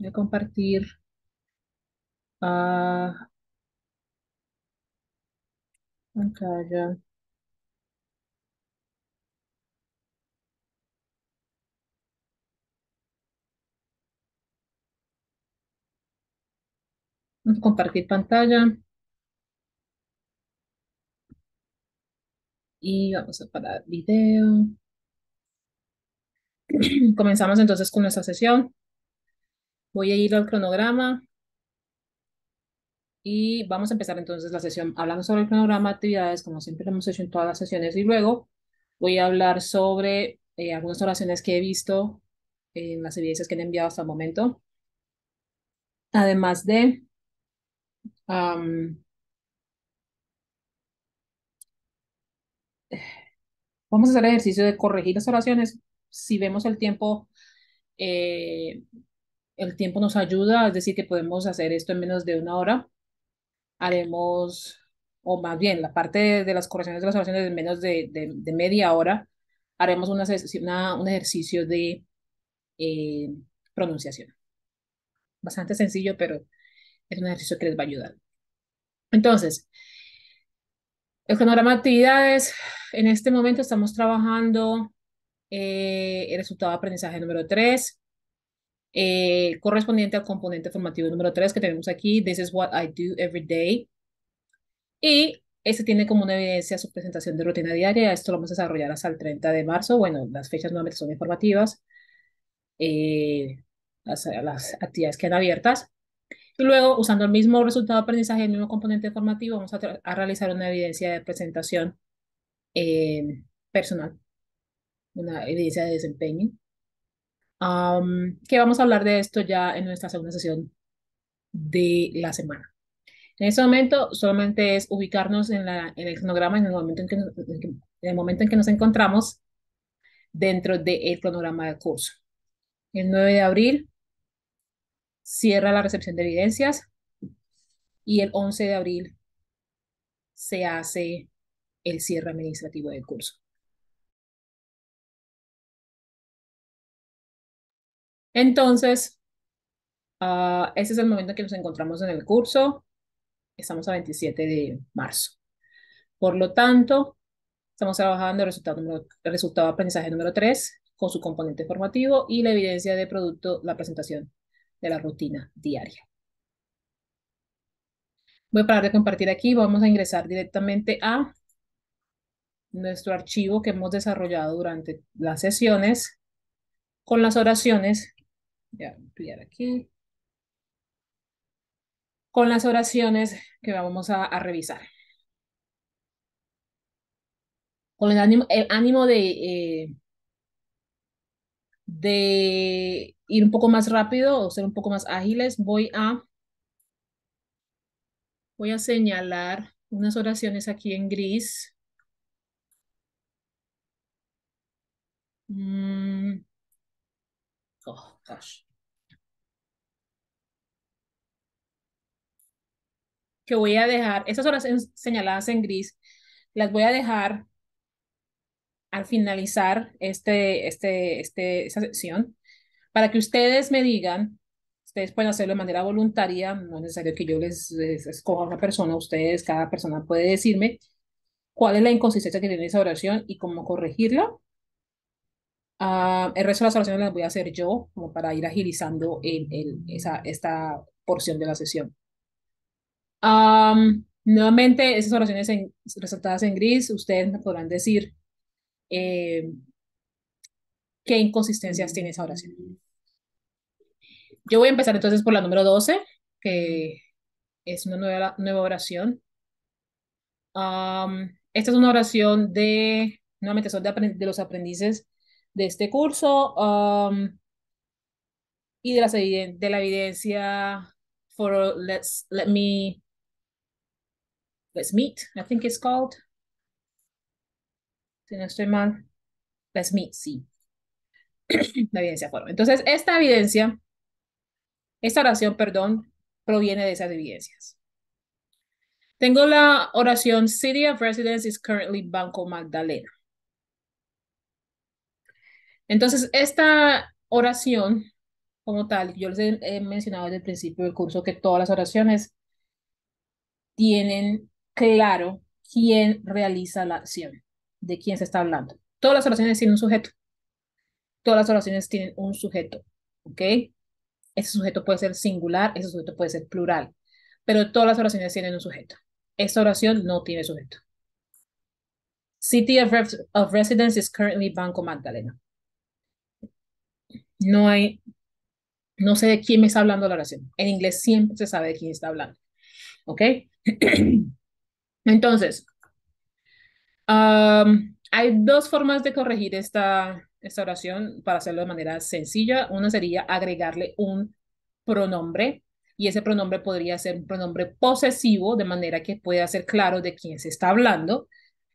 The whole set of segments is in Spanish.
Voy a compartir ah, pantalla. Vamos a compartir pantalla y vamos a parar video. Comenzamos entonces con nuestra sesión. Voy a ir al cronograma y vamos a empezar entonces la sesión hablando sobre el cronograma de actividades, como siempre lo hemos hecho en todas las sesiones, y luego voy a hablar sobre algunas oraciones que he visto en las evidencias que han enviado hasta el momento, además de am, vamos a hacer el ejercicio de corregir las oraciones. Si vemos eh, el tiempo nos ayuda, es decir, que podemos hacer esto en menos de una hora. Haremos, o más bien, la parte de las correcciones de las oraciones en menos de media hora. Haremos un ejercicio de eh, pronunciación. Bastante sencillo, pero es un ejercicio que les va a ayudar. Entonces, el cronograma de actividades, en este momento estamos trabajando el resultado de aprendizaje número 3, correspondiente al componente formativo número 3 que tenemos aquí. This is what I do every day. Y este tiene como una evidencia su presentación de rutina diaria. Esto lo vamos a desarrollar hasta el 30 de marzo. Bueno, las fechas nuevamente son informativas. eh, las actividades quedan abiertas. Y luego, usando el mismo resultado de aprendizaje, el mismo componente formativo, vamos a realizar una evidencia de presentación personal, una evidencia de desempeño. Que vamos a hablar de esto ya en nuestra segunda sesión de la semana. En este momento solamente es ubicarnos en el cronograma en el momento en el momento en que nos encontramos dentro del cronograma del curso. El 9 de abril cierra la recepción de evidencias y el 11 de abril se hace el cierre administrativo del curso. Entonces, ese es el momento en que nos encontramos en el curso. Estamos a 27 de marzo. Por lo tanto, estamos trabajando el resultado de aprendizaje número 3 con su componente formativo y la evidencia de producto, la presentación de la rutina diaria. Voy a parar de compartir aquí. Vamos a ingresar directamente a nuestro archivo que hemos desarrollado durante las sesiones con las oraciones. Voy a ampliar aquí. Con las oraciones que vamos a revisar. Con el ánimo de ir un poco más rápido o ser un poco más ágiles, voy a señalar unas oraciones aquí en gris. Mm, oh, gosh. Que voy a dejar, esas oraciones señaladas en gris, las voy a dejar al finalizar esa sección para que ustedes me digan, ustedes pueden hacerlo de manera voluntaria, no es necesario que yo les escoja a una persona, ustedes, cada persona puede decirme cuál es la inconsistencia que tiene esa oración y cómo corregirla. El resto de las oraciones las voy a hacer yo, como para ir agilizando esta porción de la sesión. Nuevamente, esas oraciones resaltadas en gris, ustedes me podrán decir eh, qué inconsistencias tiene esa oración. Yo voy a empezar entonces por la número 12, que es una nueva oración. Esta es una oración nuevamente son de los aprendices de este curso, y de la evidencia for let's meet, I think it's called, si no estoy mal, let's meet, sí, la evidencia foro. Entonces, esta oración, perdón, proviene de esas evidencias. Tengo la oración City of Residence is currently Banco Magdalena. Entonces, esta oración como tal, yo les he mencionado desde el principio del curso que todas las oraciones tienen claro quién realiza la acción, de quién se está hablando. Todas las oraciones tienen un sujeto, todas las oraciones tienen un sujeto, ¿ok? Ese sujeto puede ser singular, ese sujeto puede ser plural, pero todas las oraciones tienen un sujeto. Esta oración no tiene sujeto. City of residence is currently Banco Magdalena. No hay, no sé de quién me está hablando la oración. En inglés siempre se sabe de quién está hablando, ¿ok? Entonces, hay dos formas de corregir esta oración para hacerlo de manera sencilla. Una sería agregarle un pronombre y ese pronombre podría ser un pronombre posesivo de manera que pueda ser claro de quién se está hablando.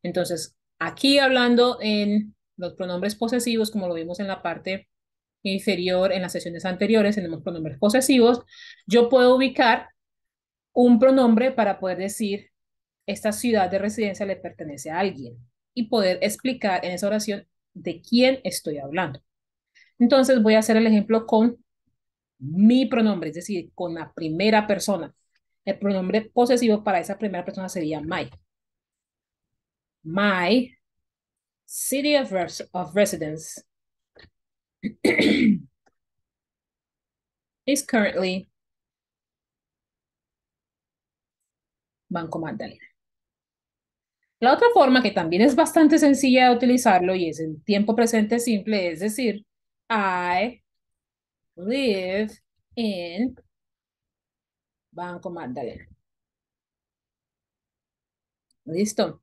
Entonces, aquí hablando en los pronombres posesivos, como lo vimos en la parte inferior en las sesiones anteriores, tenemos pronombres posesivos. Yo puedo ubicar un pronombre para poder decir esta ciudad de residencia le pertenece a alguien y poder explicar en esa oración de quién estoy hablando. Entonces voy a hacer el ejemplo con mi pronombre, es decir, con la primera persona. El pronombre posesivo para esa primera persona sería my. My city of residence is currently Banco Magdalena. La otra forma que también es bastante sencilla de utilizarlo y es el tiempo presente simple, es decir, I live in Banco Magdalena. ¿Listo?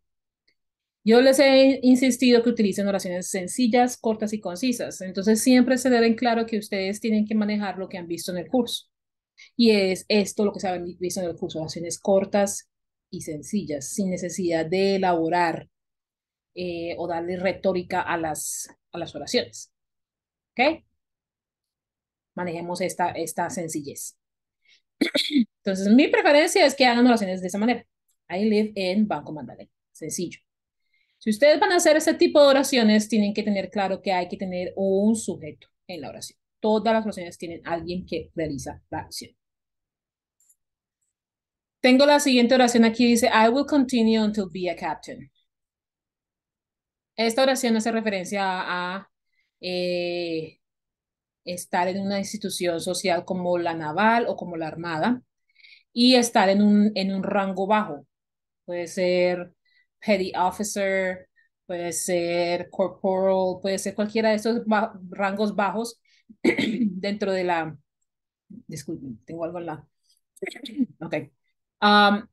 Yo les he insistido que utilicen oraciones sencillas, cortas y concisas. Entonces siempre se deben claro que ustedes tienen que manejar lo que han visto en el curso. Y es esto lo que se ha visto en el curso, oraciones cortas y sencillas, sin necesidad de elaborar o darle retórica a las oraciones. ¿Ok? Manejemos esta sencillez. Entonces, mi preferencia es que hagan oraciones de esa manera. I live in Banco Magdalena. Sencillo. Si ustedes van a hacer ese tipo de oraciones, tienen que tener claro que hay que tener un sujeto en la oración. Todas las oraciones tienen alguien que realiza la acción. Tengo la siguiente oración aquí, dice, I will continue until be a captain. Esta oración hace referencia a eh, estar en una institución social como la naval o como la armada y estar en un rango bajo. Puede ser petty officer, puede ser corporal, puede ser cualquiera de estos rangos bajos dentro de la... Disculpen, tengo algo en la... Ok. Um,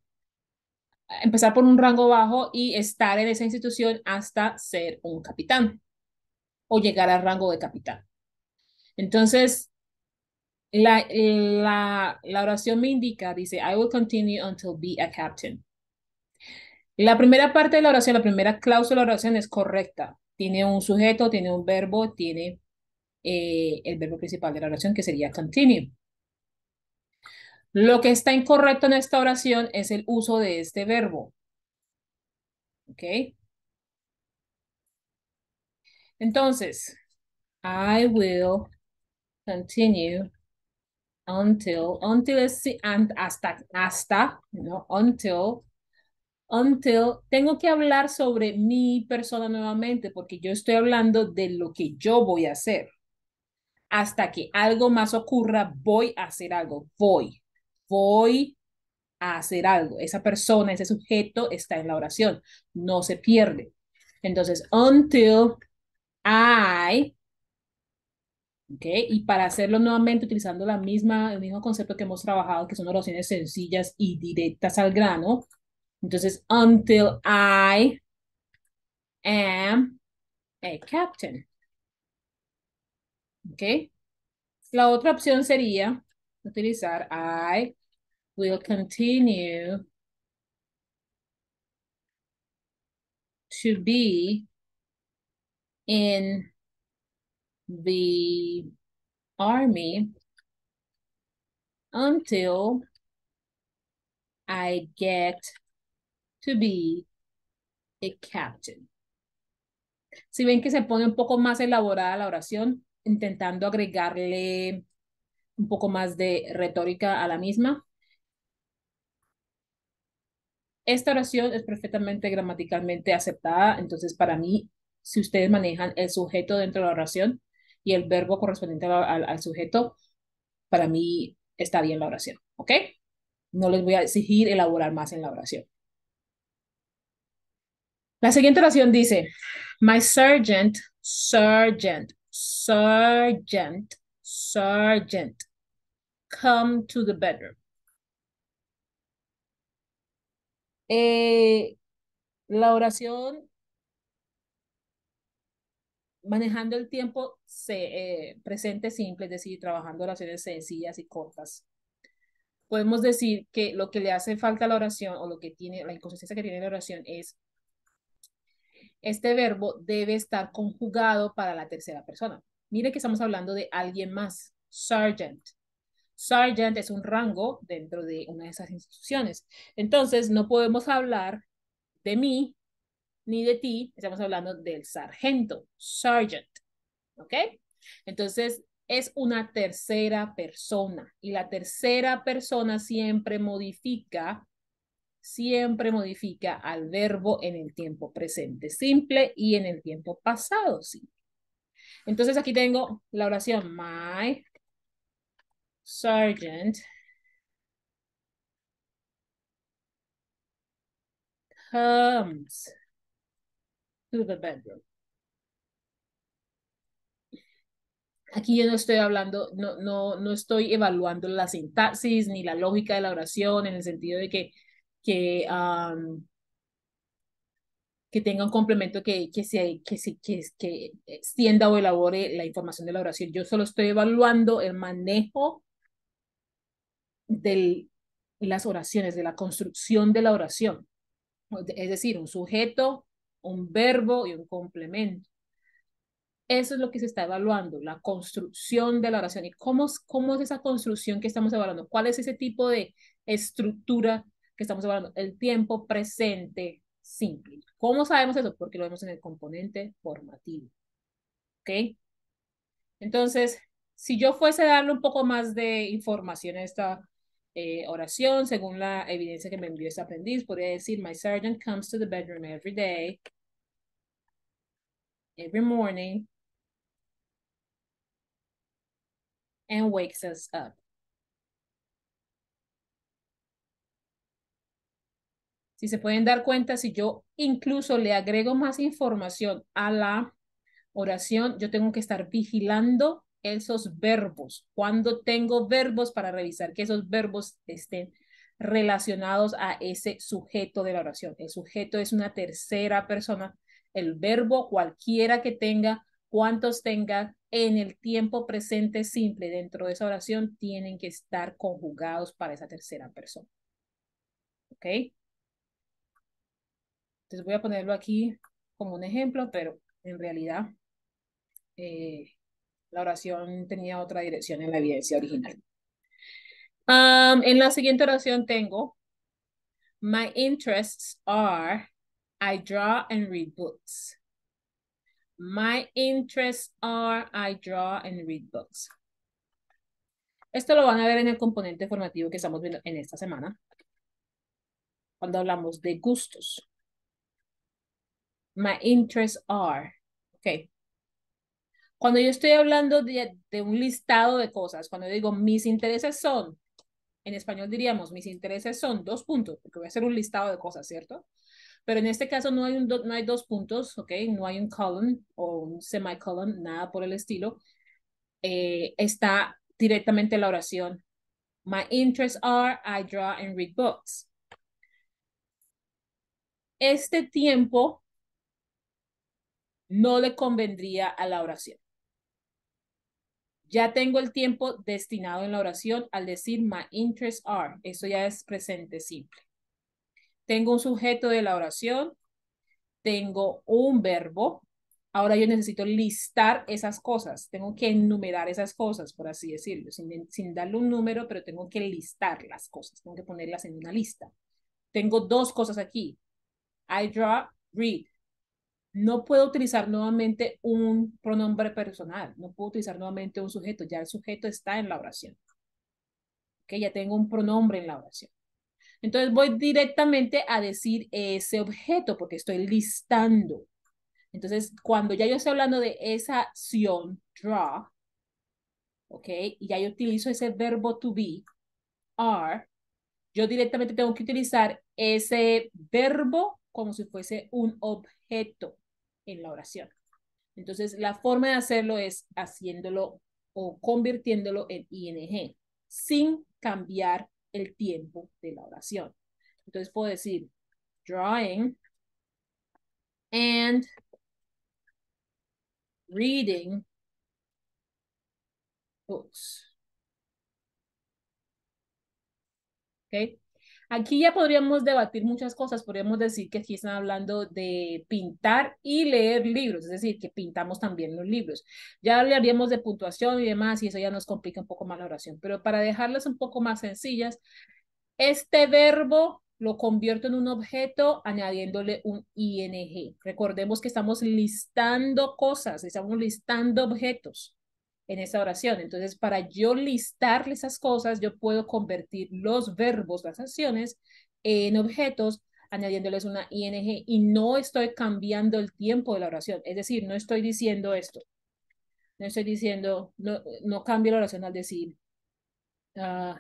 Empezar por un rango bajo y estar en esa institución hasta ser un capitán o llegar al rango de capitán. Entonces, la oración me indica, dice, I will continue until be a captain. La primera parte de la oración, la primera cláusula de la oración es correcta. Tiene un sujeto, tiene un verbo, tiene el verbo principal de la oración que sería continue. Lo que está incorrecto en esta oración es el uso de este verbo. ¿Ok? Entonces, I will continue until es hasta, ¿no? Until, tengo que hablar sobre mi persona nuevamente porque yo estoy hablando de lo que yo voy a hacer. Hasta que algo más ocurra, voy a hacer algo, voy a hacer algo. Esa persona, ese sujeto está en la oración, no se pierde. Entonces, until I, ¿ok? Y para hacerlo nuevamente utilizando el mismo concepto que hemos trabajado, que son oraciones sencillas y directas al grano. Entonces, until I am a captain, ¿ok? La otra opción sería utilizar I will continue to be in the army until I get to be a captain. Si ven que se pone un poco más elaborada la oración, intentando agregarle un poco más de retórica a la misma. Esta oración es perfectamente gramaticalmente aceptada, entonces para mí, si ustedes manejan el sujeto dentro de la oración y el verbo correspondiente al sujeto, para mí está bien la oración, ¿ok? No les voy a exigir elaborar más en la oración. La siguiente oración dice, my sergeant, come to the bedroom. Eh, la oración manejando el tiempo presente simple, es decir, trabajando oraciones sencillas y cortas. Podemos decir que lo que le hace falta a la oración o lo que tiene, la inconsistencia que tiene la oración es este verbo debe estar conjugado para la tercera persona. Mire que estamos hablando de alguien más, sergeant. Sergeant es un rango dentro de una de esas instituciones. Entonces, no podemos hablar de mí ni de ti, estamos hablando del sargento, sergeant. ¿Ok? Entonces, es una tercera persona y la tercera persona siempre modifica al verbo en el tiempo presente simple y en el tiempo pasado simple. Entonces, aquí tengo la oración, my sergeant comes to the bedroom. Aquí yo no estoy hablando, no estoy evaluando la sintaxis ni la lógica de la oración en el sentido de que, que tenga un complemento que extienda o elabore la información de la oración. Yo solo estoy evaluando el manejo de las oraciones, de la construcción de la oración. Es decir, un sujeto, un verbo y un complemento. Eso es lo que se está evaluando, la construcción de la oración. ¿Y cómo es esa construcción que estamos evaluando? ¿Cuál es ese tipo de estructura que estamos evaluando? El tiempo presente simple. ¿Cómo sabemos eso? Porque lo vemos en el componente formativo. ¿Ok? Entonces, si yo fuese a darle un poco más de información a esta oración, según la evidencia que me envió este aprendiz, podría decir, my sergeant comes to the bedroom every day, every morning, and wakes us up. Si se pueden dar cuenta, si yo incluso le agrego más información a la oración, yo tengo que estar vigilando esos verbos. Cuando tengo verbos para revisar que esos verbos estén relacionados a ese sujeto de la oración. El sujeto es una tercera persona. El verbo, cualquiera que tenga, cuantos tenga en el tiempo presente simple dentro de esa oración, tienen que estar conjugados para esa tercera persona. ¿Ok? Entonces voy a ponerlo aquí como un ejemplo, pero en realidad eh, la oración tenía otra dirección en la evidencia original. En la siguiente oración tengo, my interests are, I draw and read books. My interests are, I draw and read books. Esto lo van a ver en el componente formativo que estamos viendo en esta semana, cuando hablamos de gustos. My interests are, ok. Cuando yo estoy hablando de un listado de cosas, cuando digo mis intereses son, en español diríamos mis intereses son dos puntos, porque voy a hacer un listado de cosas, ¿cierto? Pero en este caso no hay dos puntos, ¿ok? No hay un colon o un semicolon, nada por el estilo. Está directamente la oración. My interests are, I draw and read books. Este tiempo no le convendría a la oración. Ya tengo el tiempo destinado en la oración al decir my interests are. Eso ya es presente simple. Tengo un sujeto de la oración, tengo un verbo. Ahora yo necesito listar esas cosas. Tengo que enumerar esas cosas, por así decirlo, sin darle un número, pero tengo que listar las cosas. Tengo que ponerlas en una lista. Tengo dos cosas aquí. I draw, read. no puedo utilizar nuevamente un pronombre personal, no puedo utilizar nuevamente un sujeto, ya el sujeto está en la oración, que ya tengo un pronombre en la oración. Entonces voy directamente a decir ese objeto porque estoy listando. Entonces, cuando ya yo estoy hablando de esa acción, draw, ¿ok? Y ya yo utilizo ese verbo to be, are, yo directamente tengo que utilizar ese verbo como si fuese un objeto en la oración. Entonces, la forma de hacerlo es haciéndolo o convirtiéndolo en ing, sin cambiar el tiempo de la oración. Entonces, puedo decir drawing and reading books. ¿Ok? Aquí ya podríamos debatir muchas cosas. Podríamos decir que aquí están hablando de pintar y leer libros, es decir, que pintamos también los libros. Ya hablaríamos de puntuación y demás, y eso ya nos complica un poco más la oración. Pero para dejarlas un poco más sencillas, este verbo lo convierto en un objeto añadiéndole un ing. Recordemos que estamos listando cosas, estamos listando objetos en esa oración. Entonces, para yo listar esas cosas, yo puedo convertir los verbos, las acciones, en objetos añadiéndoles una ing y no estoy cambiando el tiempo de la oración. Es decir, no estoy diciendo esto. No estoy diciendo, no cambio la oración al decir, uh,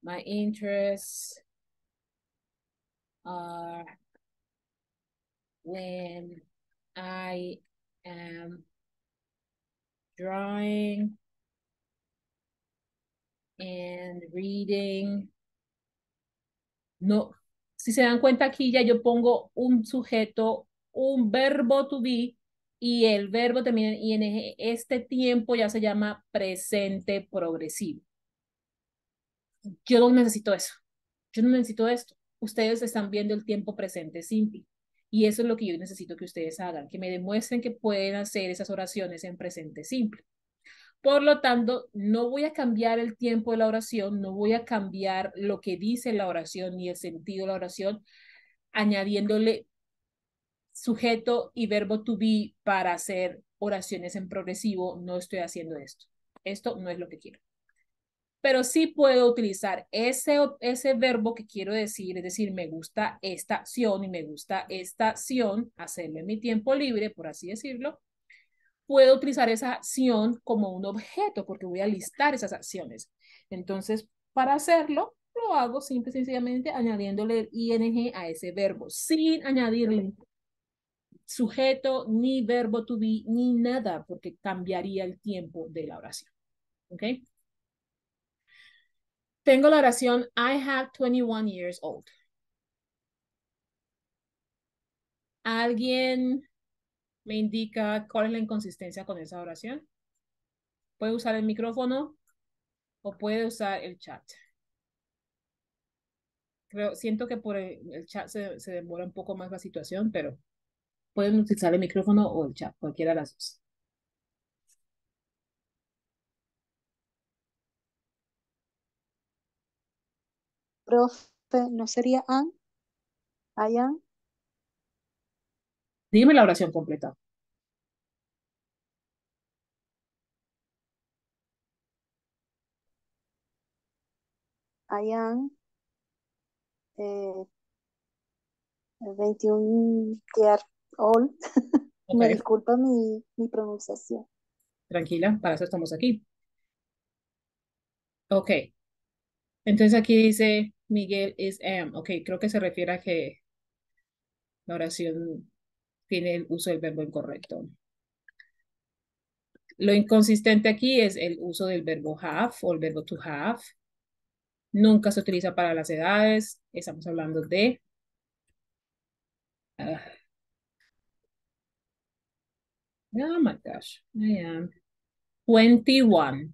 my interests are when I am drawing and reading. No, si se dan cuenta aquí ya yo pongo un sujeto, un verbo to be y el verbo termina en ing. Este tiempo ya se llama presente progresivo. Yo no necesito eso. Yo no necesito esto. Ustedes están viendo el tiempo presente simple. Y eso es lo que yo necesito que ustedes hagan, que me demuestren que pueden hacer esas oraciones en presente simple. Por lo tanto, no voy a cambiar el tiempo de la oración, no voy a cambiar lo que dice la oración ni el sentido de la oración, añadiéndole sujeto y verbo to be para hacer oraciones en progresivo. No estoy haciendo esto. Esto no es lo que quiero. Pero sí puedo utilizar ese verbo que quiero decir, es decir, me gusta esta acción y me gusta esta acción, hacerlo en mi tiempo libre, por así decirlo. Puedo utilizar esa acción como un objeto porque voy a listar esas acciones. Entonces, para hacerlo, lo hago simple y sencillamente añadiéndole el ing a ese verbo, sin añadirle sujeto, ni verbo to be, ni nada, porque cambiaría el tiempo de la oración. ¿Ok? Tengo la oración I have 21 years old. ¿Alguien me indica cuál es la inconsistencia con esa oración? Puede usar el micrófono o puede usar el chat. Siento que por el chat se demora un poco más la situación, pero pueden utilizar el micrófono o el chat, cualquiera de las dos. Profe, ¿no sería an? I am, Dime la oración completa. I am, eh, 21 year old. Ok, Me disculpa mi pronunciación. tranquila, para eso estamos aquí. Ok, entonces aquí dice Miguel is am. Ok, creo que se refiere a que la oración tiene el uso del verbo incorrecto. Lo inconsistente aquí es el uso del verbo have o el verbo to have. Nunca se utiliza para las edades. Estamos hablando de... oh my gosh, I am 21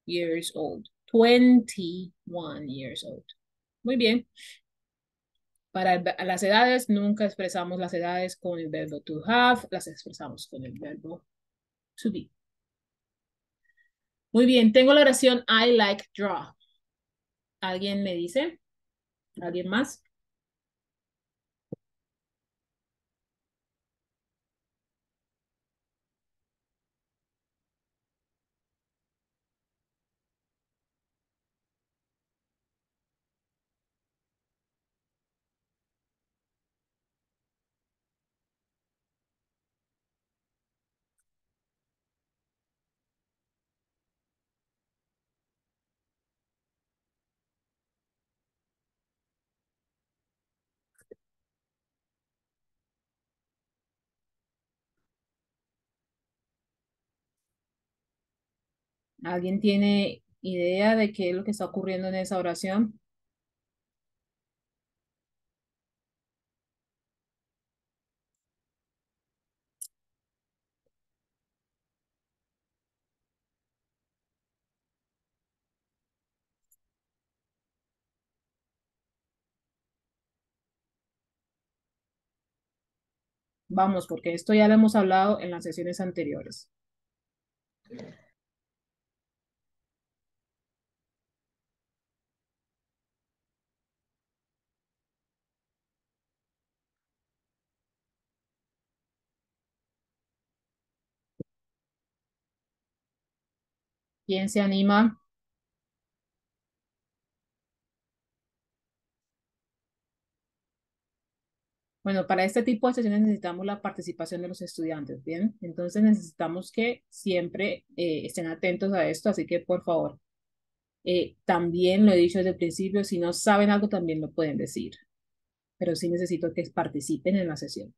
years old. 21 years old. Muy bien. Para las edades, nunca expresamos las edades con el verbo to have, las expresamos con el verbo to be. Muy bien, tengo la oración I like draw. ¿Alguien me dice? ¿Alguien más? ¿Alguien tiene idea de qué es lo que está ocurriendo en esa oración? Vamos, porque esto ya lo hemos hablado en las sesiones anteriores. ¿Quién se anima? Bueno, para este tipo de sesiones necesitamos la participación de los estudiantes, ¿bien? Entonces necesitamos que siempre estén atentos a esto, así que por favor, también lo he dicho desde el principio, si no saben algo también lo pueden decir, pero sí necesito que participen en la sesión.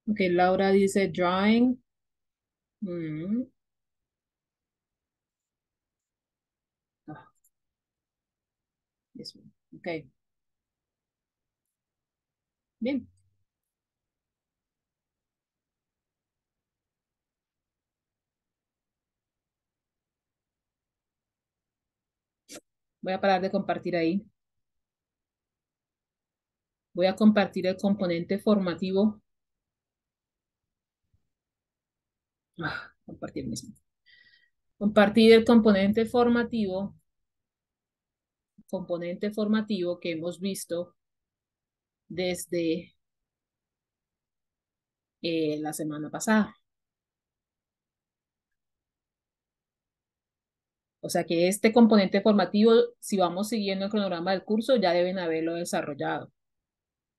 Ok, Laura dice drawing. Mm, ah, eso. Ok, bien. Voy a parar de compartir ahí. Voy a compartir el componente formativo. Compartir mismo. Compartir el componente formativo que hemos visto desde la semana pasada. O sea que este componente formativo, si vamos siguiendo el cronograma del curso, ya deben haberlo desarrollado.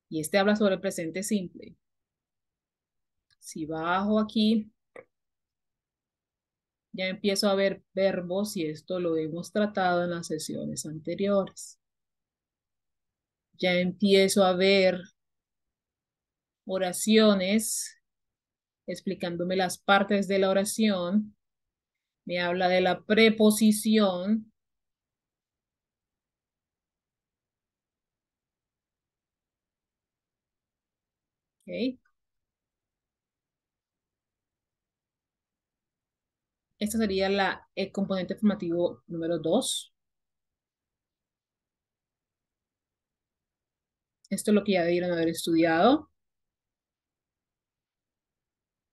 Y este habla sobre el presente simple. Si bajo aquí, ya empiezo a ver verbos y esto lo hemos tratado en las sesiones anteriores. Ya empiezo a ver oraciones explicándome las partes de la oración. Me habla de la preposición. ¿Ok? Este sería el componente formativo número 2. Esto es lo que ya debieron haber estudiado.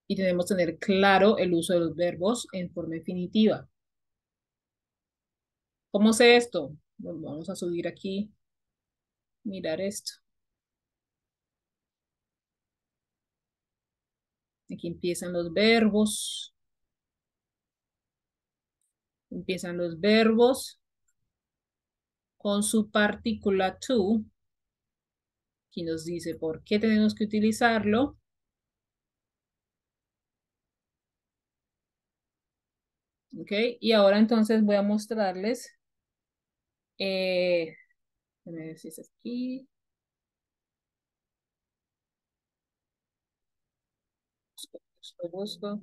Y debemos tener claro el uso de los verbos en forma infinitiva. ¿Cómo sé esto? Bueno, vamos a subir aquí, mirar esto. Aquí empiezan los verbos. Empiezan los verbos con su partícula to. Aquí nos dice por qué tenemos que utilizarlo. ¿Ok? Y ahora entonces voy a mostrarles. Déjame ver si es aquí. Busco.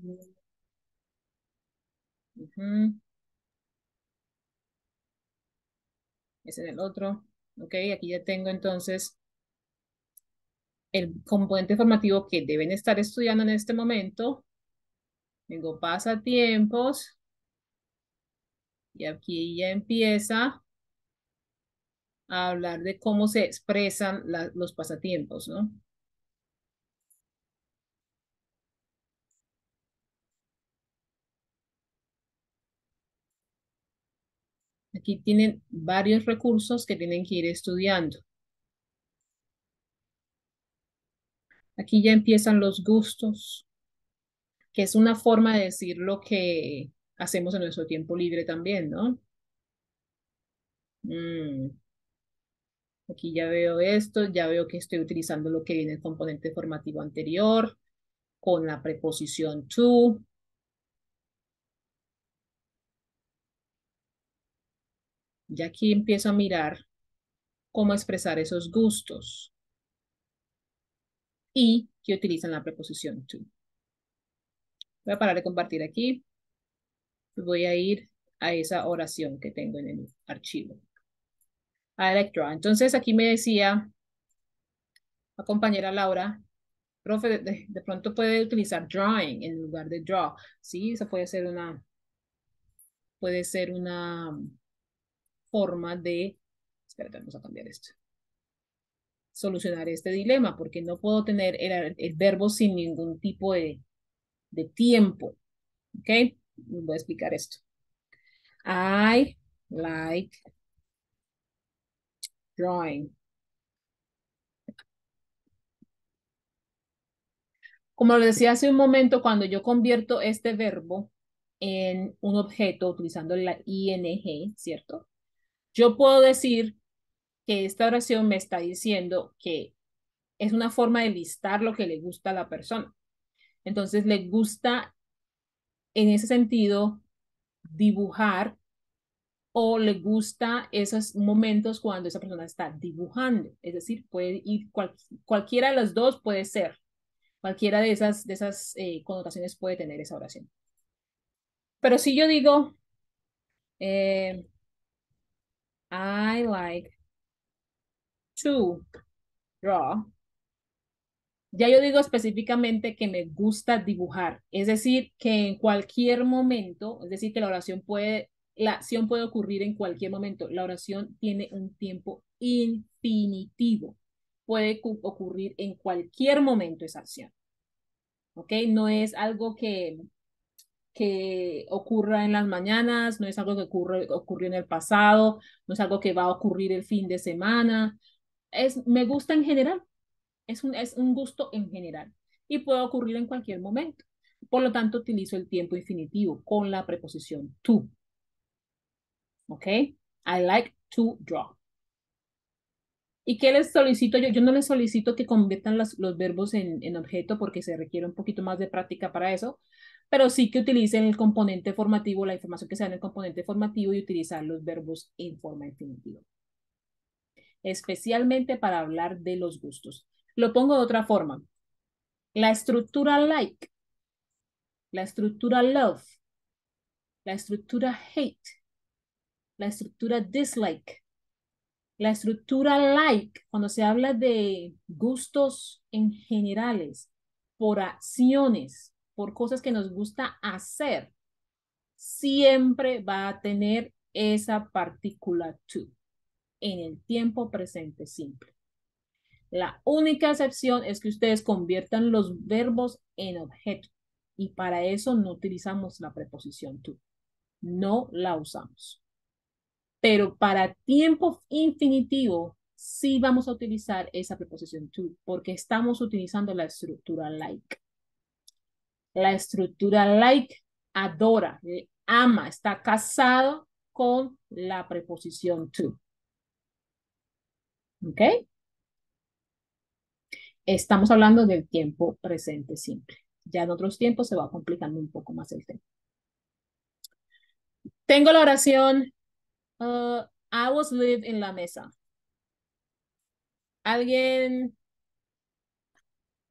Ujú. Es en el otro. Ok, aquí ya tengo entonces el componente formativo que deben estar estudiando en este momento. Tengo pasatiempos y aquí ya empieza a hablar de cómo se expresan los pasatiempos, ¿no? Aquí tienen varios recursos que tienen que ir estudiando. Aquí ya empiezan los gustos, que es una forma de decir lo que hacemos en nuestro tiempo libre también, ¿no? Mm, aquí ya veo esto, ya veo que estoy utilizando lo que viene el componente formativo anterior con la preposición to. Ya aquí empiezo a mirar cómo expresar esos gustos y que utilizan la preposición to. Voy a parar de compartir aquí. Voy a ir a esa oración que tengo en el archivo. A Electra. Entonces aquí me decía la compañera Laura, profe, de pronto puede utilizar drawing en lugar de draw. Sí, esa puede ser una forma de, espérate, vamos a cambiar esto, solucionar este dilema, porque no puedo tener el verbo sin ningún tipo de tiempo. ¿Ok? Voy a explicar esto. I like drawing. Como lo decía hace un momento, cuando yo convierto este verbo en un objeto utilizando la ing, ¿cierto? Yo puedo decir que esta oración me está diciendo que es una forma de listar lo que le gusta a la persona. Entonces, le gusta en ese sentido dibujar o le gusta esos momentos cuando esa persona está dibujando. Es decir, puede ir cualquiera de las dos puede ser. Cualquiera de esas connotaciones puede tener esa oración. Pero si yo digo, eh, I like to draw, ya yo digo específicamente que me gusta dibujar. Es decir, que en cualquier momento, es decir, que la acción puede ocurrir en cualquier momento. La oración tiene un tiempo infinitivo. Puede ocurrir en cualquier momento esa acción. ¿Ok? No es algo que ocurra en las mañanas, no es algo que ocurrió en el pasado, no es algo que va a ocurrir el fin de semana. Me gusta en general, es un gusto en general y puede ocurrir en cualquier momento. Por lo tanto, utilizo el tiempo infinitivo con la preposición to. ¿Ok? I like to draw. ¿Y qué les solicito yo? Yo no les solicito que conviertan los verbos en objeto porque se requiere un poquito más de práctica para eso, pero sí que utilicen el componente formativo, la información que sea en el componente formativo y utilizar los verbos en forma infinitiva, especialmente para hablar de los gustos. Lo pongo de otra forma. La estructura like, la estructura love, la estructura hate, la estructura dislike. La estructura like, cuando se habla de gustos en generales, por acciones, por cosas que nos gusta hacer, siempre va a tener esa partícula to en el tiempo presente simple. La única excepción es que ustedes conviertan los verbos en objeto y para eso no utilizamos la preposición to. No la usamos. Pero para tiempo infinitivo sí vamos a utilizar esa preposición to porque estamos utilizando la estructura like. La estructura like adora, ama, está casado con la preposición to. ¿Ok? Estamos hablando del tiempo presente simple. Ya en otros tiempos se va complicando un poco más el tema. Tengo la oración, I was live en la mesa. ¿Alguien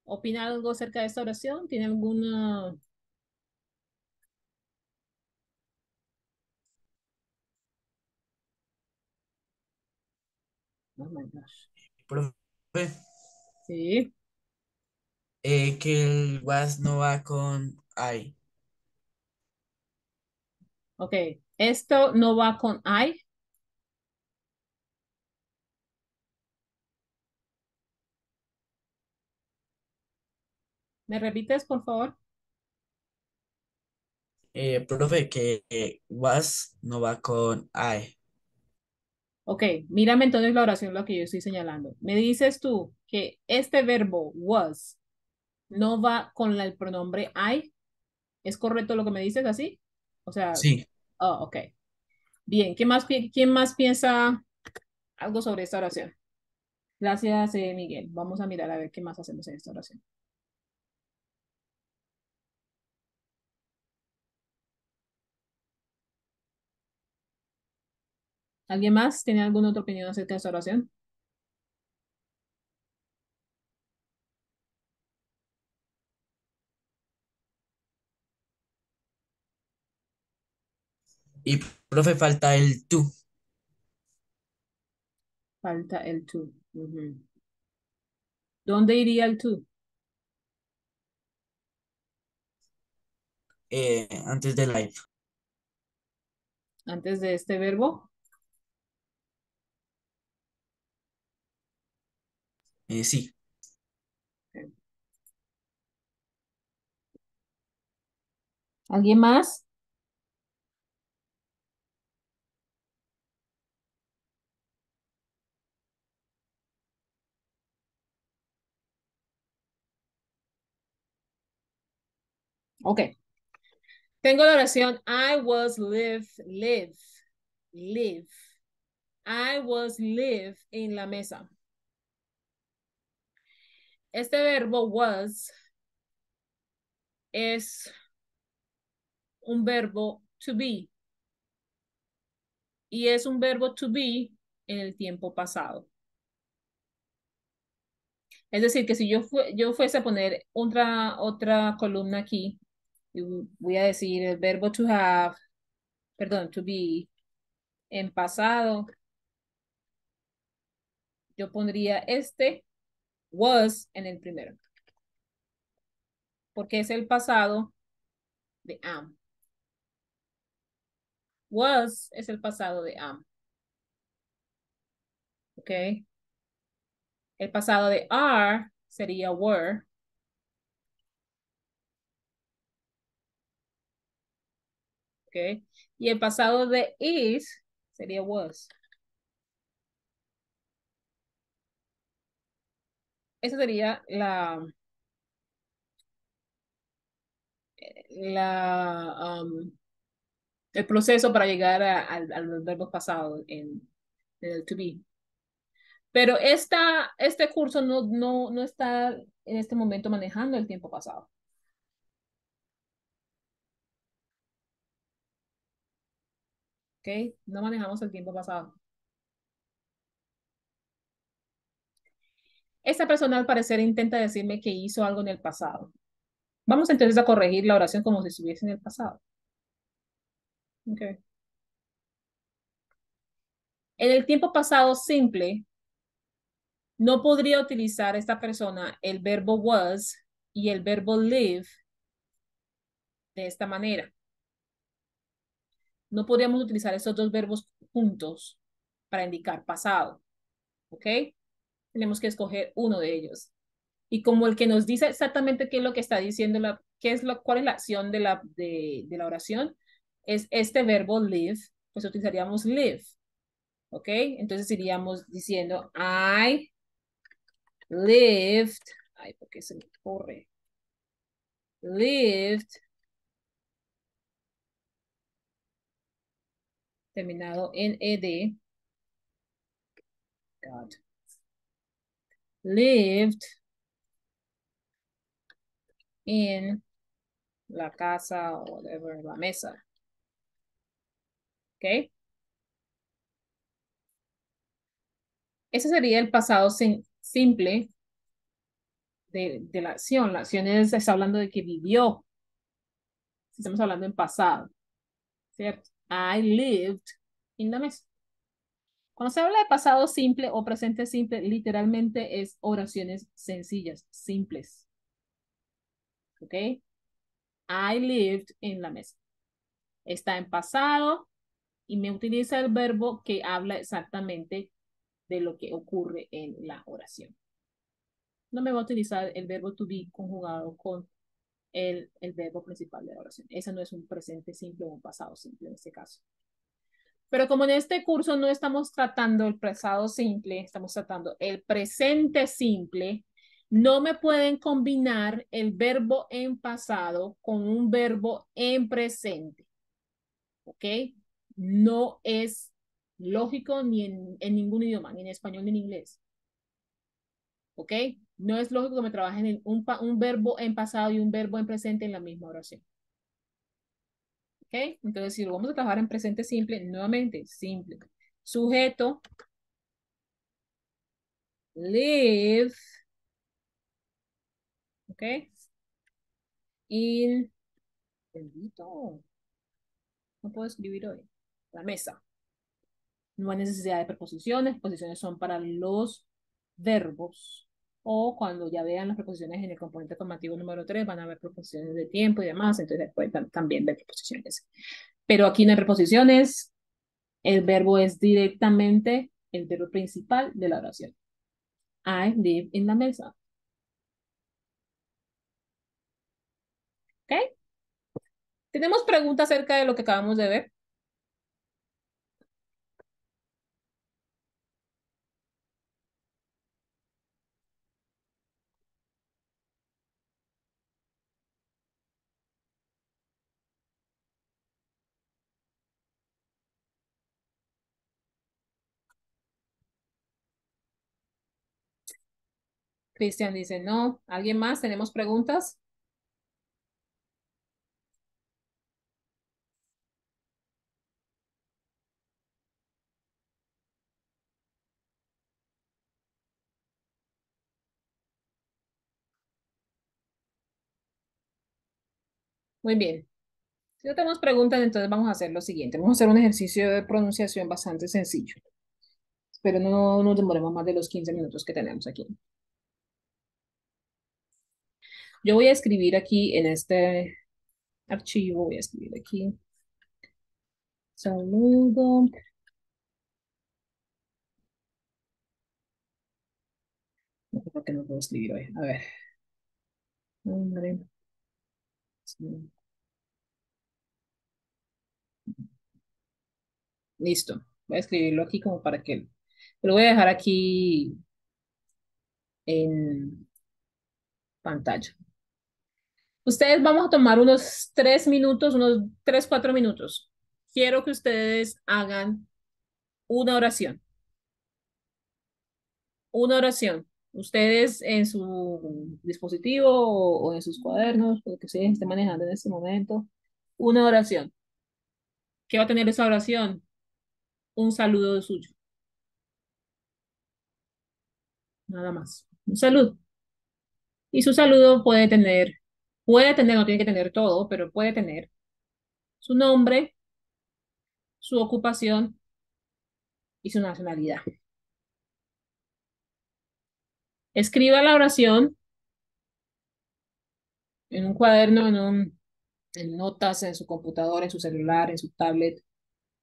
opina algo acerca de esta oración? ¿Tiene alguna? Oh my gosh. Profe, Sí, que el was no va con I. ok. Esto no va con I. ¿Me repites, por favor? Profe, que was no va con I. Ok, mírame entonces la oración, lo que yo estoy señalando. Me dices tú que este verbo was no va con el pronombre I. ¿Es correcto lo que me dices así? O sea, Sí. oh, ok. Bien, quién más piensa algo sobre esta oración? Gracias, Miguel. Vamos a mirar a ver qué más hacemos en esta oración. ¿Alguien más tiene alguna otra opinión acerca de esta oración? Y profe, falta el tú. Falta el to. Ujú. ¿Dónde iría el to? Antes del live. Antes de este verbo. Sí. ¿Alguien más? Ok. Tengo la oración I was live. I was live en la mesa. Este verbo was es un verbo to be y es un verbo to be en el tiempo pasado. Es decir, que si yo fuese a poner otra columna aquí, y voy a decir el verbo to have, perdón, to be en pasado, yo pondría este was en el primero, porque es el pasado de am. Was es el pasado de am, ¿ok? El pasado de are sería were, ¿ok? Y el pasado de is sería was. Esa sería la el proceso para llegar a los verbos pasados en el to be. Pero este curso no está en este momento manejando el tiempo pasado, ¿ok? No manejamos el tiempo pasado. Esta persona al parecer intenta decirme que hizo algo en el pasado. Vamos entonces a corregir la oración como si estuviese en el pasado. Okay. En el tiempo pasado simple, no podría utilizar esta persona el verbo was y el verbo live de esta manera. No podríamos utilizar esos dos verbos juntos para indicar pasado, ¿ok? Tenemos que escoger uno de ellos. Y como el que nos dice exactamente qué es lo que está diciendo, cuál es la acción de la oración, es este verbo live, pues utilizaríamos live, ¿ok? Entonces iríamos diciendo, I lived, ay, porque se me corre, lived, terminado en ed, God, lived in la casa o whatever, la mesa, ¿ok? Ese sería el pasado simple de la acción. La acción está hablando de que vivió. Estamos hablando en pasado, ¿cierto? I lived in the mess. Cuando se habla de pasado simple o presente simple, literalmente es oraciones sencillas, simples. ¿Ok? I lived in la mesa. Está en pasado y me utiliza el verbo que habla exactamente de lo que ocurre en la oración. No me va a utilizar el verbo to be conjugado con el verbo principal de la oración. Ese no es un presente simple o un pasado simple en este caso. Pero como en este curso no estamos tratando el pasado simple, estamos tratando el presente simple, no me pueden combinar el verbo en pasado con un verbo en presente. ¿Ok? No es lógico ni en ningún idioma, ni en español ni en inglés. ¿Ok? No es lógico que me trabajen en un verbo en pasado y un verbo en presente en la misma oración. ¿Ok? Entonces, si lo vamos a trabajar en presente simple, nuevamente, simple. Sujeto, live, ¿ok? In, bendito, no puedo escribir hoy. la mesa. No hay necesidad de preposiciones. Preposiciones son para los verbos. O cuando ya vean las preposiciones en el componente formativo número 3 van a ver preposiciones de tiempo y demás. Entonces después también ver preposiciones. Pero aquí no hay preposiciones. El verbo es directamente el verbo principal de la oración. I live in la mesa. ¿Ok? ¿Tenemos preguntas acerca de lo que acabamos de ver? Cristian dice no. ¿Alguien más? ¿Tenemos preguntas? Muy bien. Si no tenemos preguntas, entonces vamos a hacer lo siguiente. Vamos a hacer un ejercicio de pronunciación bastante sencillo. Pero no nos demoremos más de los 15 minutos que tenemos aquí. Yo voy a escribir aquí en este archivo, voy a escribir aquí. Saludo. No sé por qué no puedo escribir hoy. A ver. Nombre. Sí. Listo. Voy a escribirlo aquí como para que... Lo voy a dejar aquí en pantalla. Ustedes vamos a tomar unos 3 minutos, unos 3, 4 minutos. Quiero que ustedes hagan una oración. Una oración. Ustedes en su dispositivo o en sus cuadernos, lo que ustedes estén manejando en este momento, una oración. ¿Qué va a tener esa oración? Un saludo suyo, nada más. Un saludo. Y su saludo puede tener, no tiene que tener todo, pero puede tener su nombre, su ocupación y su nacionalidad. Escriba la oración en un cuaderno, en notas, en su computadora, en su celular, en su tablet.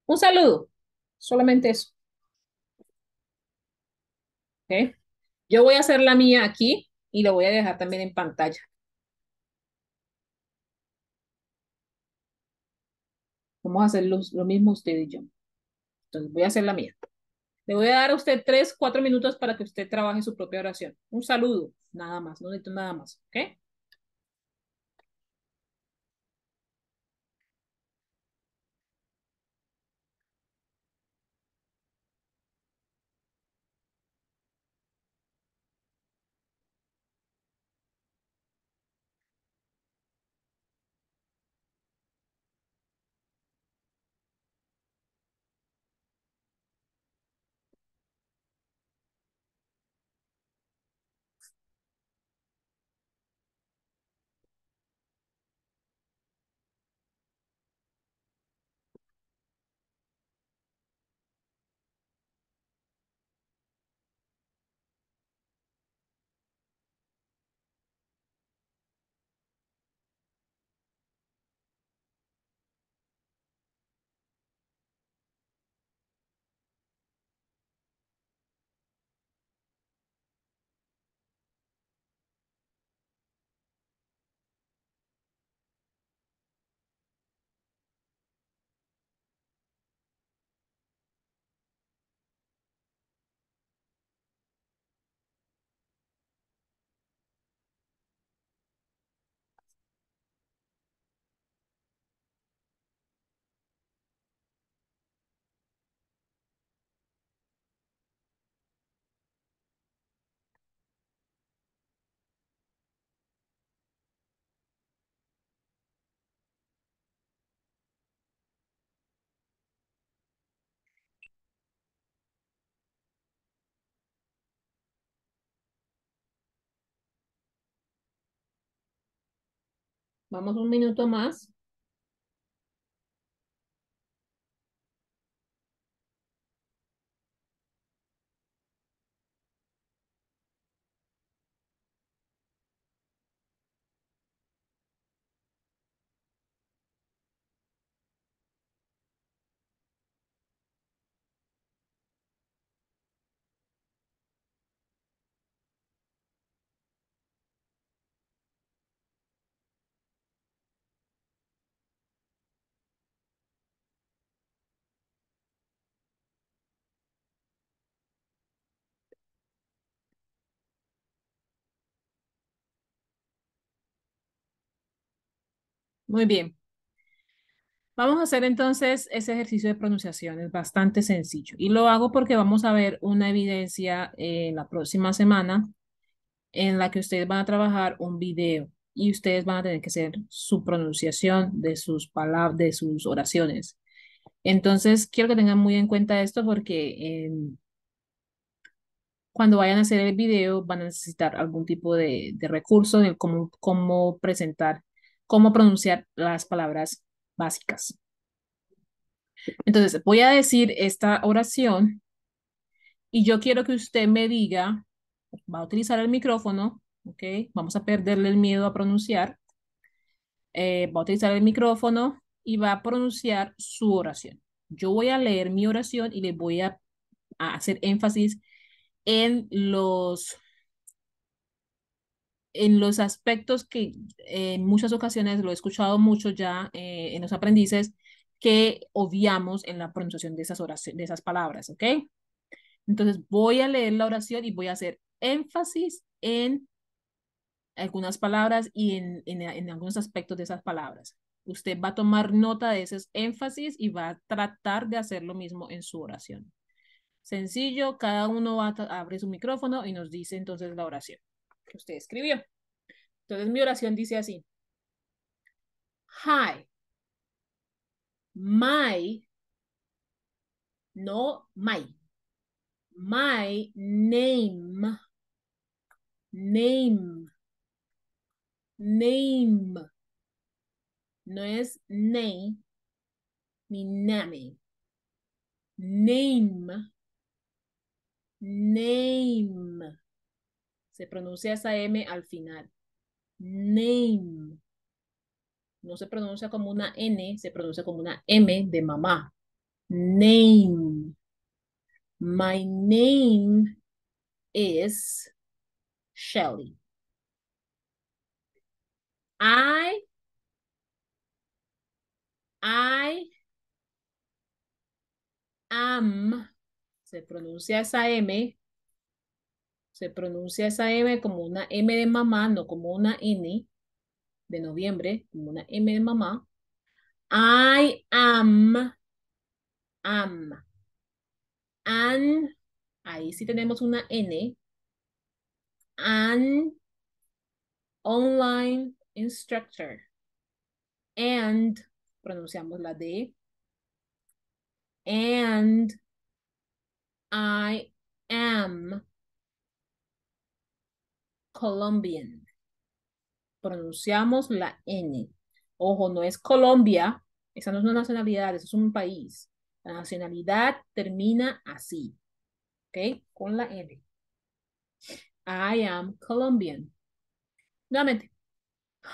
Un saludo, solamente eso. ¿Ok? Yo voy a hacer la mía aquí y lo voy a dejar también en pantalla. Vamos a hacer lo mismo usted y yo. Entonces voy a hacer la mía. Le voy a dar a usted 3, 4 minutos para que usted trabaje su propia oración. Un saludo, nada más, no necesito nada más. ¿Ok? Vamos un minuto más. Muy bien. Vamos a hacer entonces ese ejercicio de pronunciación. Es bastante sencillo. Y lo hago porque vamos a ver una evidencia la próxima semana en la que ustedes van a trabajar un video y ustedes van a tener que hacer su pronunciación de sus palabras, de sus oraciones. Entonces, quiero que tengan muy en cuenta esto porque cuando vayan a hacer el video van a necesitar algún tipo de recurso de cómo presentar, cómo pronunciar las palabras básicas. Entonces, voy a decir esta oración y yo quiero que usted me diga, va a utilizar el micrófono, ¿ok? Vamos a perderle el miedo a pronunciar. Va a utilizar el micrófono y va a pronunciar su oración. Yo voy a leer mi oración y le voy a hacer énfasis en en los aspectos que en muchas ocasiones lo he escuchado mucho ya en los aprendices que obviamos en la pronunciación de esas oraciones, de esas palabras, ¿ok? Entonces voy a leer la oración y voy a hacer énfasis en algunas palabras y en algunos aspectos de esas palabras. Usted va a tomar nota de esos énfasis y va a tratar de hacer lo mismo en su oración. Sencillo, cada uno va a abrir su micrófono y nos dice entonces la oración que usted escribió. Entonces mi oración dice así. Hi, my, no my name, name, no es name ni name, name, name, se pronuncia esa M al final, name, no se pronuncia como una N, se pronuncia como una M de mamá, name, my name is Shelly. I I am, se pronuncia esa M, se pronuncia esa M como una M de mamá, no como una N de noviembre, como una M de mamá. I am, an, ahí sí tenemos una N, an online instructor. And, pronunciamos la D, and I am Colombian. Pronunciamos la N. Ojo, no es Colombia, esa no es una nacionalidad, eso es un país. La nacionalidad termina así, ¿ok? Con la N. I am Colombian. Nuevamente.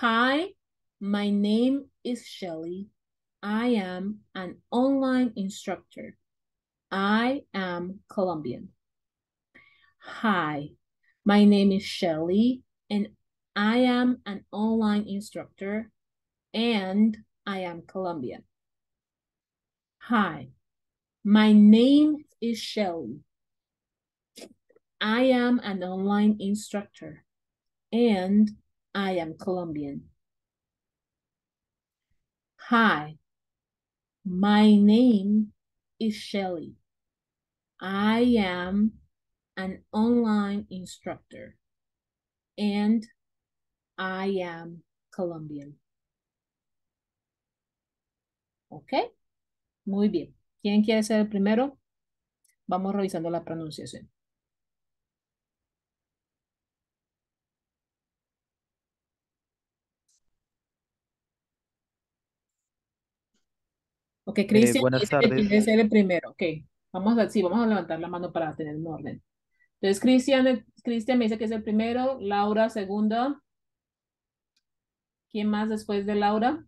Hi, my name is Shelly. I am an online instructor. I am Colombian. Hi, my name is Shelly, and I am an online instructor, and I am Colombian. Hi, my name is Shelly. I am an online instructor, and I am Colombian. Hi, my name is Shelly. I am an online instructor, and I am Colombian. ¿Ok? Muy bien. ¿Quién quiere ser el primero? Vamos revisando la pronunciación. Ok, Cristian Buenas dice que tardes. quiere ser el primero. Ok, sí, vamos a levantar la mano para tener un orden. Entonces, Cristian me dice que es el primero, Laura segunda. ¿Quién más después de Laura?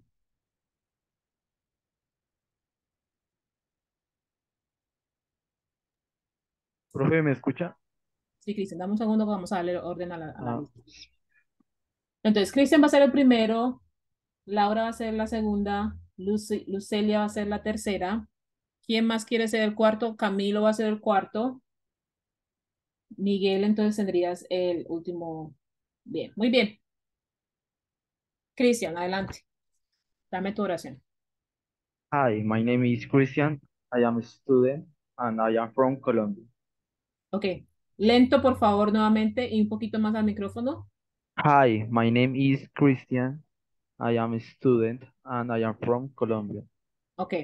Profe, ¿me escucha? Sí, Cristian, dame un segundo que vamos a darle orden a la Ah, lista. Entonces, Cristian va a ser el primero, Laura va a ser la segunda, Lucelia va a ser la tercera. ¿Quién más quiere ser el cuarto? Camilo va a ser el cuarto. Miguel, entonces tendrías el último. Bien, muy bien. Cristian, adelante. Dame tu oración. Hi, my name is Christian. I am a student and I am from Colombia. Ok. Lento, por favor, nuevamente y un poquito más al micrófono. Hi, my name is Christian. I am a student and I am from Colombia. Ok.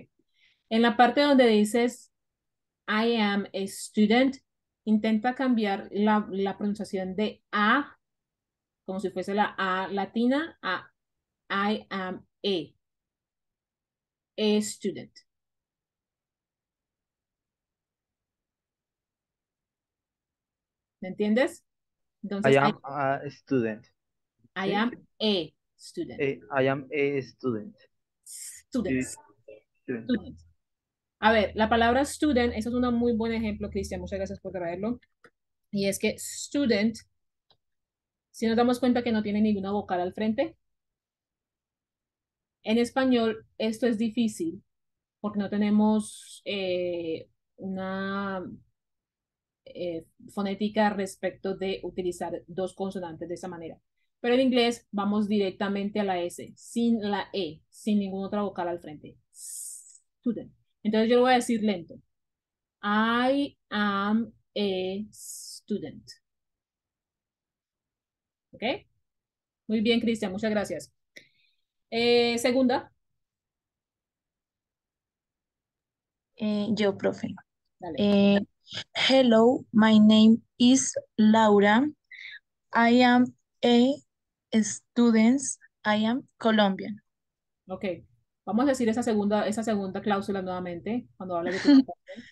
En la parte donde dices I am a student, intenta cambiar la pronunciación de A, como si fuese la A latina, a I am a student. ¿Me entiendes? I Entonces, am a student. I ¿Sí? am a student. I am a student. Sí, Students. student. Students. A ver, la palabra student, eso es un muy buen ejemplo, Cristian, muchas gracias por traerlo. Y es que student, si nos damos cuenta que no tiene ninguna vocal al frente, en español esto es difícil porque no tenemos una fonética respecto de utilizar dos consonantes de esa manera. Pero en inglés vamos directamente a la S, sin la E, sin ninguna otra vocal al frente. Student. Entonces yo lo voy a decir lento. I am a student. ¿Ok? Muy bien, Cristian, muchas gracias. Segunda, Yo, profe. dale. Eh, Hello, my name is Laura. I am a student. I am Colombian. Ok. Vamos a decir esa segunda cláusula nuevamente cuando hablas de tu parte.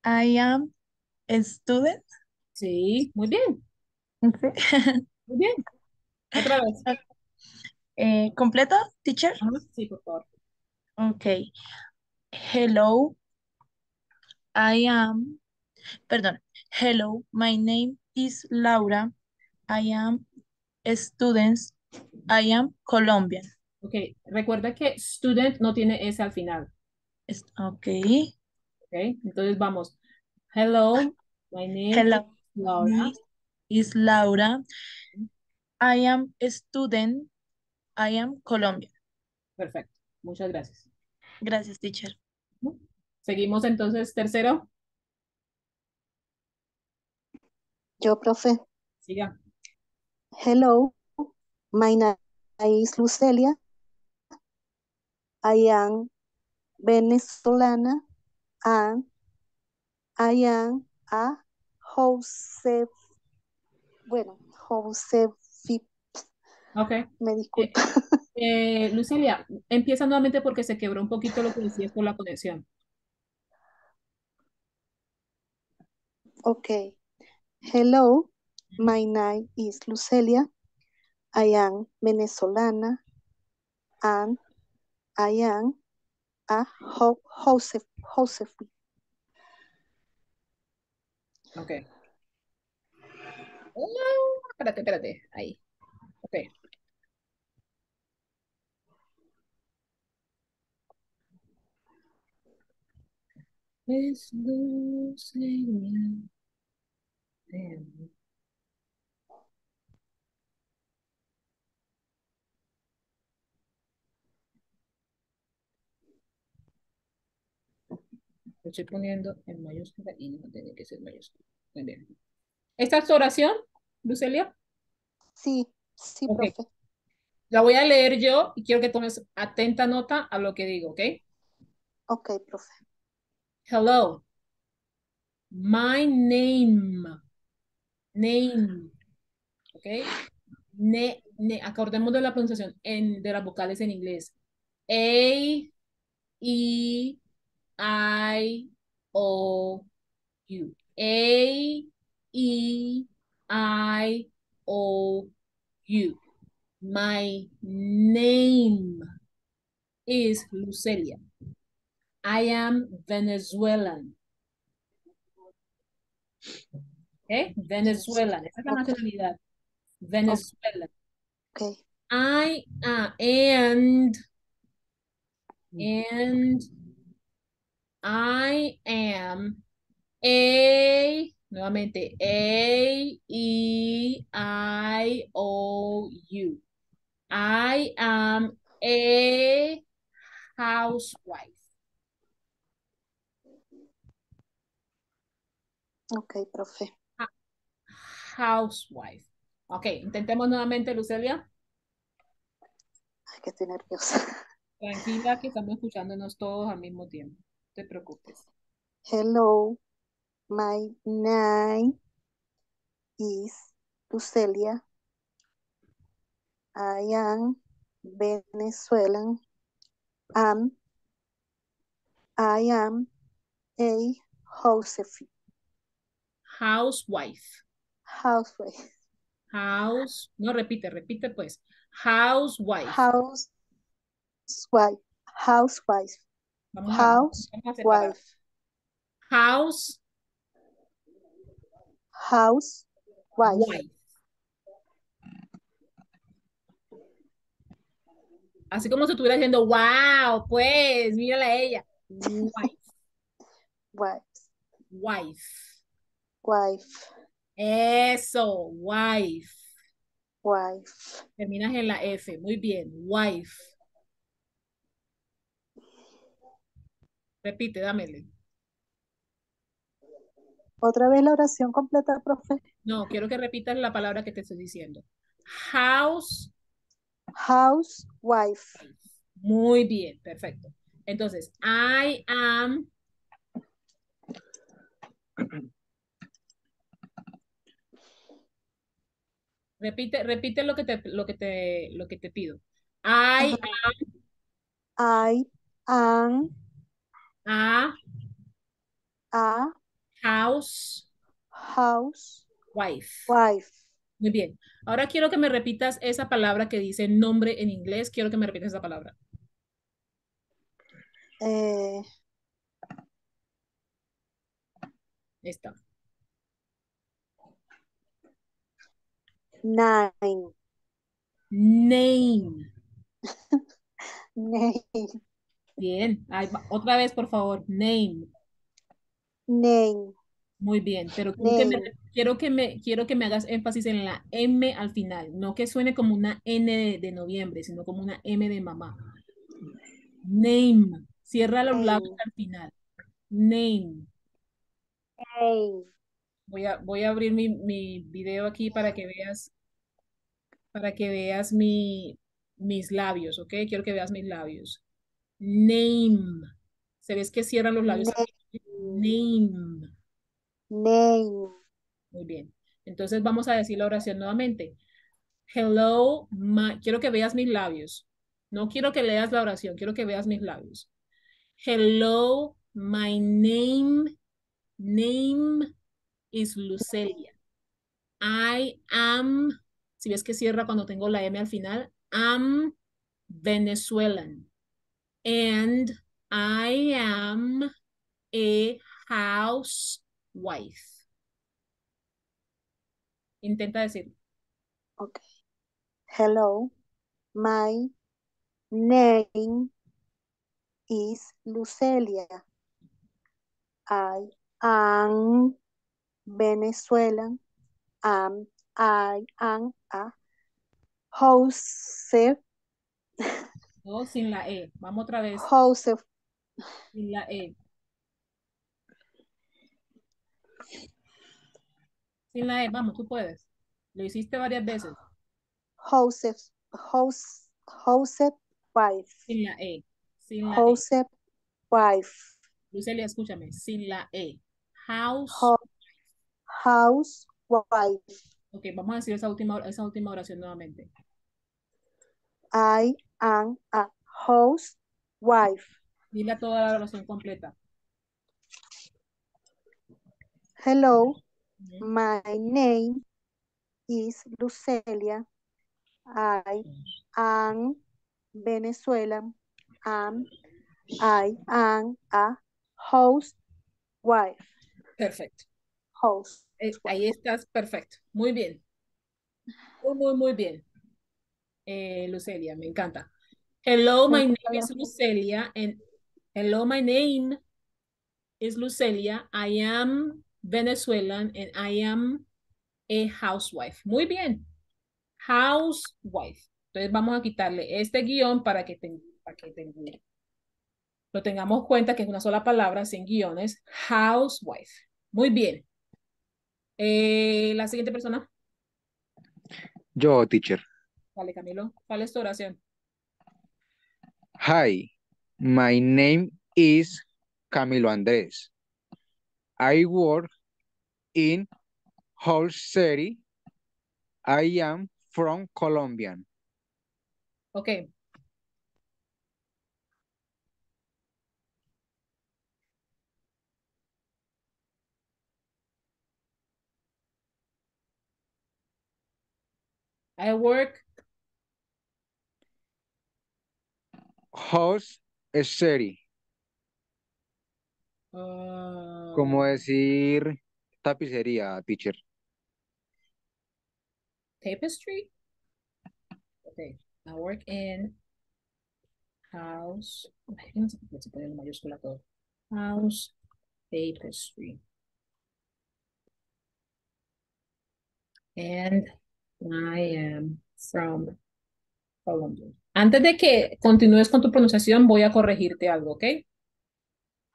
I am a student. Sí, muy bien, Sí. muy bien. Otra vez. ¿Completo, teacher? Ajá, sí, por favor. Ok. Hello, I am, perdón. Hello, my name is Laura. I am a student. I am Colombian. Ok, recuerda que student no tiene S al final. Ok. Ok, entonces vamos. Hello, my name is Hello, my Laura. name is Laura. I am a student. I am Colombian. Perfecto, muchas gracias. Gracias, teacher. Seguimos entonces, tercero. Yo, profe. Siga. Hello, my name is Lucelia. I am Venezolana and I am a Joseph. Bueno, Joseph, Ok. me disculpa. Lucelia, empieza nuevamente porque se quebró un poquito lo que decías por la conexión. Ok. Hello, my name is Lucelia. I am Venezolana and I am a Joseph. Ok. Espérate. Ahí. Ok. Es Lucelia. Lo estoy poniendo en mayúscula y no tiene que ser mayúscula. Muy bien. ¿Esta es tu oración, Lucelia? Sí, sí, Ok. profe. La voy a leer yo y quiero que tomes atenta nota a lo que digo, ¿ok? Ok, profe. Hello. My name. ¿Ok? Acordemos de la pronunciación de las vocales en inglés. A, E, I, O, U. A, E, I, O, U. My name is Lucelia. I am Venezuelan. ¿Okay? Venezuelan. Esa es la Ok, nacionalidad. ok. Venezuelan. Ok. I and I am nuevamente, A, E, I, O, U. I am A housewife. Ok, profe. Housewife. Ok, intentemos nuevamente, Lucelia. Ay, que estoy nerviosa. Tranquila, que estamos escuchándonos todos al mismo tiempo. No te preocupes. Hello, my name is Lucelia. I am Venezuelan and I am a housewife. Housewife. Housewife. No, repite pues. Housewife. Housewife. Housewife. Vamos a separar. Housewife. Housewife. Housewife. Así como si estuviera diciendo, wow, pues, mírala a ella. Wife. Wife. Wife. Wife. Eso, wife. Wife. Terminas en la F. Muy bien, wife. Repite, dámele. Otra vez la oración completa, profe. No, quiero que repitas la palabra que te estoy diciendo. House. Housewife. Muy bien, perfecto. Entonces, I am. Repite lo que te pido. I am am a house housewife. Muy bien. Ahora quiero que me repitas esa palabra que dice nombre en inglés. Quiero que me repitas esa palabra. Esta. Name. Name. Name. Bien. Otra vez, por favor. Name. Name. Muy bien. Pero Name. quiero que me hagas énfasis en la M al final. No que suene como una N de noviembre, sino como una M de mamá. Name. Cierra los labios al final. Name. Name. Voy a abrir mi video aquí para que veas mis labios, ¿ok? Quiero que veas mis labios. Name. ¿Se ves que cierran los labios Name. aquí? Name. Name. Muy bien. Entonces vamos a decir la oración nuevamente. Hello, quiero que veas mis labios. No quiero que leas la oración, quiero que veas mis labios. Hello, my name is Lucelia. I am, si ves que cierra cuando tengo la M al final, am Venezuelan. And I am a housewife. Intenta decir. Okay. Hello, my name is Lucelia. I am Venezuelan and I am a housewife. No, sin la E. Vamos otra vez. Housewife. Sin la E. Sin la E. Vamos, tú puedes. Lo hiciste varias veces. Housewife. Sin la E. Sin la E. Housewife. Lucelia, escúchame. Sin la E. House. Housewife. Ok, vamos a decir esa última oración nuevamente. I am a housewife. Dile toda la oración completa. Hello, my name is Lucelia. I am Venezuelan and I am a housewife. Perfecto. Housewife. Ahí estás, perfecto. Muy bien. Muy bien. Lucelia, me encanta. Hello, my name is Lucelia. And hello, my name is Lucelia. I am Venezuelan and I am a housewife. Muy bien. Housewife. Entonces vamos a quitarle este guión para que, lo tengamos cuenta que es una sola palabra sin guiones. Housewife. Muy bien. La siguiente persona. Yo, teacher. Vale, Camilo. ¿Cuál es tu oración? Hi, my name is Camilo Andrés. I work in Hull City. I am from Colombia. Ok. I work. Hull City. Como decir tapicería, teacher. Tapestry. Ok. I work in house. Ay, no sé por qué se pone en mayúscula todo. House tapestry. And I am from Colombia. Antes de que continúes con tu pronunciación, voy a corregirte algo, ¿ok?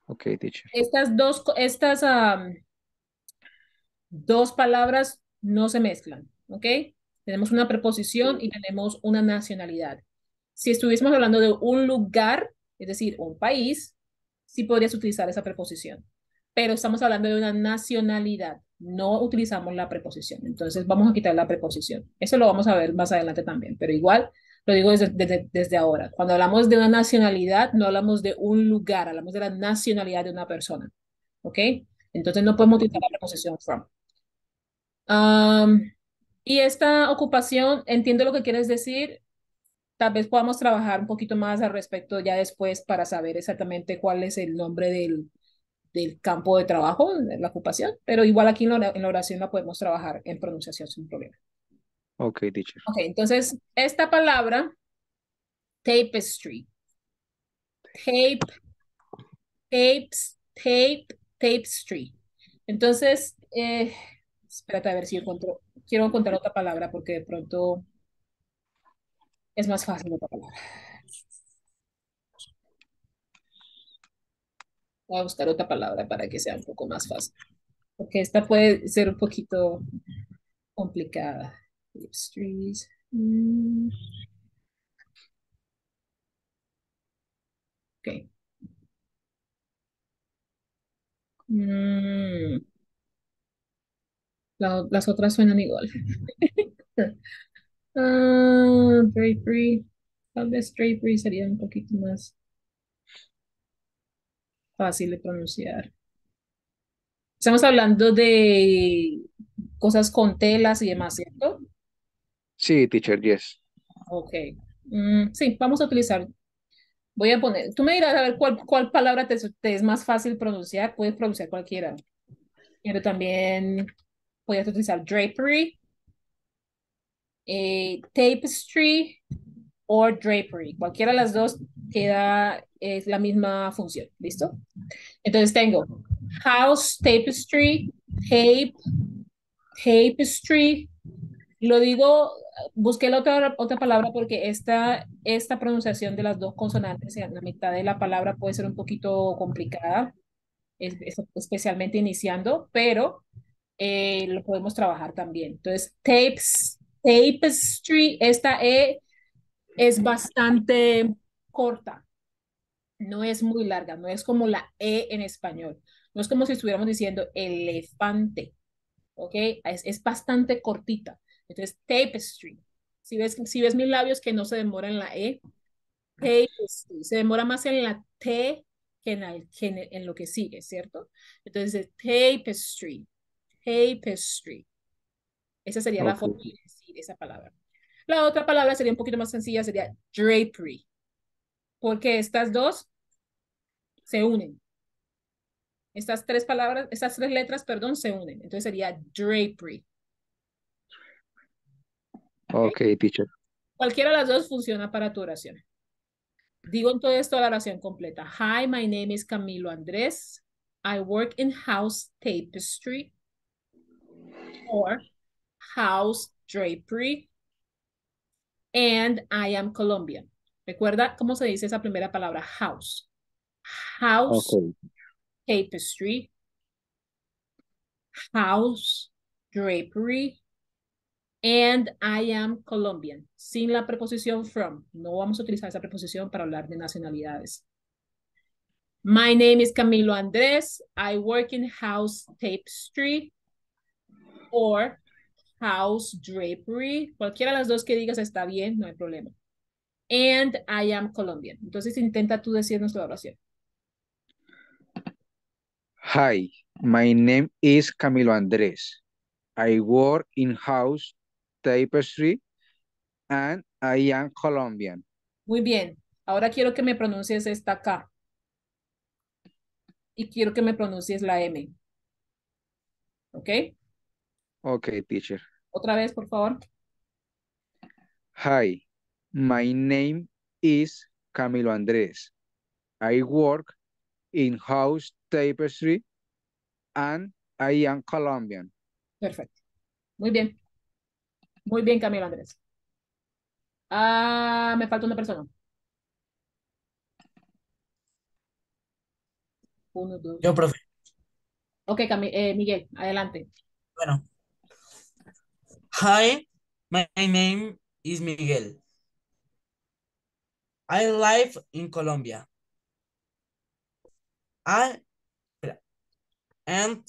Ok, teacher. Dos palabras no se mezclan, ¿ok? Tenemos una preposición y tenemos una nacionalidad. Si estuviésemos hablando de un lugar, es decir, un país, sí podrías utilizar esa preposición. Pero estamos hablando de una nacionalidad, no utilizamos la preposición. Entonces vamos a quitar la preposición. Eso lo vamos a ver más adelante también, pero igual lo digo desde ahora. Cuando hablamos de una nacionalidad, no hablamos de un lugar, hablamos de la nacionalidad de una persona, ¿ok? Entonces no podemos utilizar la preposición from. Um, y esta ocupación, entiendo lo que quieres decir, tal vez podamos trabajar un poquito más al respecto ya después para saber exactamente cuál es el nombre del campo de trabajo, de la ocupación, pero igual aquí en la oración la podemos trabajar en pronunciación sin problema. Ok, teacher. Ok, entonces esta palabra, tapestry, tape, tapestry. Entonces, espérate a ver si quiero encontrar otra palabra porque de pronto es más fácil otra palabra. Voy a buscar otra palabra para que sea un poco más fácil, porque esta puede ser un poquito complicada. Tapestries. Ok. Mm, las otras suenan igual. Drapery. Tal vez drapery sería un poquito más fácil de pronunciar. Estamos hablando de cosas con telas y demás, ¿cierto? Sí, teacher, yes. Ok. Sí, vamos a utilizar. Voy a poner, tú me dirás a ver cuál palabra te es más fácil pronunciar. Puedes pronunciar cualquiera. Pero también puedes utilizar drapery, tapestry o drapery. Cualquiera de las dos es la misma función. ¿Listo? Entonces tengo house, tapestry, tapestry. Lo digo, busqué otra palabra porque esta pronunciación de las dos consonantes en la mitad de la palabra puede ser un poquito complicada, especialmente iniciando, pero lo podemos trabajar también. Entonces, tapestry, esta E es bastante corta, no es muy larga, no es como la E en español, no es como si estuviéramos diciendo elefante. ¿Ok? Es bastante cortita. Entonces, tapestry. Si ves mis labios que no se demora en la E, tapestry. Se demora más en la T que en lo que sigue, ¿cierto? Entonces, tapestry. Tapestry. Esa sería la Ok. forma de decir esa palabra. La otra palabra sería un poquito más sencilla, sería drapery, porque estas dos se unen. Estas tres letras, perdón, se unen. Entonces sería drapery. ¿Ok? Ok, teacher. Cualquiera de las dos funciona para tu oración. Digo en todo esto la oración completa. Hi, my name is Camilo Andrés. I work in house tapestry or house drapery. And I am Colombian. Recuerda cómo se dice esa primera palabra, house. House, Okay. tapestry, house, drapery, and I am Colombian. Sin la preposición from. No vamos a utilizar esa preposición para hablar de nacionalidades. My name is Camilo Andrés. I work in house tapestry or house drapery. Cualquiera de las dos que digas está bien, no hay problema. And I am Colombian. Entonces intenta tú decirnos la oración. Hi, my name is Camilo Andrés. I work in house tapestry and I am Colombian. Muy bien. Ahora quiero que me pronuncies esta K. Y quiero que me pronuncies la M. ¿Ok? Okay, teacher. Otra vez, por favor. Hi, my name is Camilo Andrés. I work in house tapestry and I am Colombian. Perfecto. Muy bien. Muy bien, Camilo Andrés. Ah, me falta una persona. Uno, dos. Yo, profe. Ok, Miguel, adelante. Bueno. Hi, my name is Miguel. I live in Colombia. I and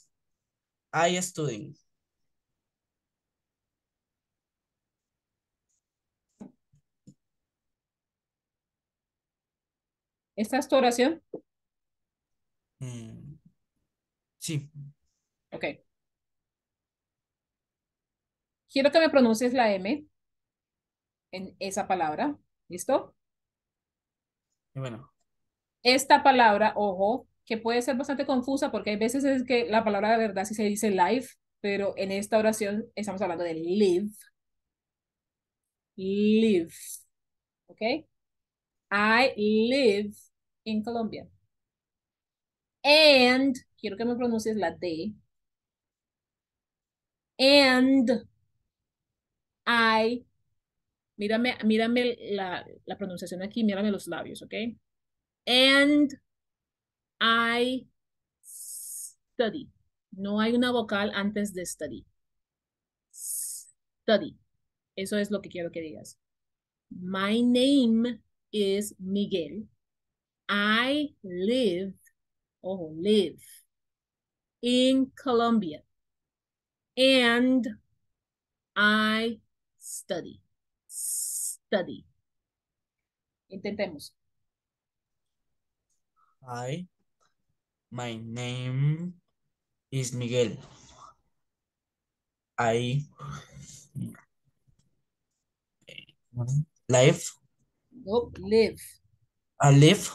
I studying. ¿Esta es tu oración? Sí. Ok. Quiero que me pronuncies la M en esa palabra. ¿Listo? Y bueno. Esta palabra, ojo, que puede ser bastante confusa porque hay veces es que la palabra de verdad sí se dice life, pero en esta oración estamos hablando de live. Live. ¿Ok? I live in Colombia. And, quiero que me pronuncies la D. And I, mírame la pronunciación aquí, mírame los labios, ¿ok? And I study. No hay una vocal antes de study. Study. Eso es lo que quiero que digas. My name is Miguel. I live, live in Colombia. And I study. Study. Intentemos. Hi, my name is Miguel. I live. Nope, live. I live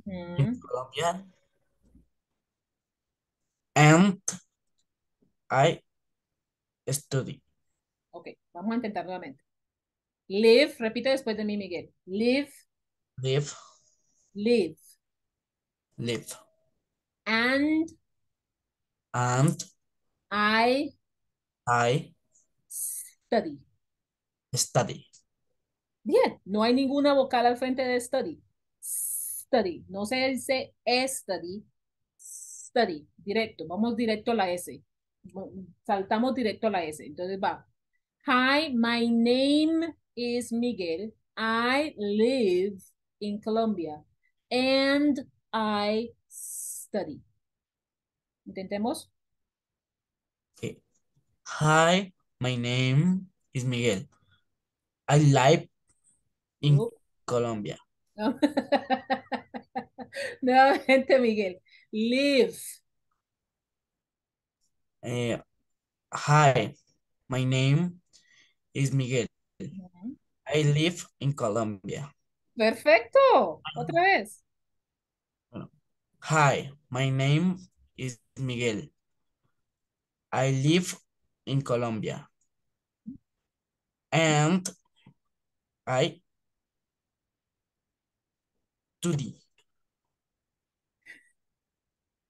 in Ujú. Colombia. And I study. Ok, vamos a intentar nuevamente. Live, repite después de mí, Miguel. Live, Live. live. Live. And And I I study. study. Bien, no hay ninguna vocal al frente de study. Study. No se dice study. Study. Directo. Vamos directo a la S. Saltamos directo a la S. Entonces va. Hi, my name is Miguel. I live in Colombia. And I study. Intentemos. Okay. Hi, my name is Miguel. I live in Oh. Colombia. No. Nuevamente, Miguel. Live. Hi, my name is Miguel. Ujú. I live in Colombia. Perfecto. Otra vez. Bueno. Hi, my name is Miguel. I live in Colombia. And I study.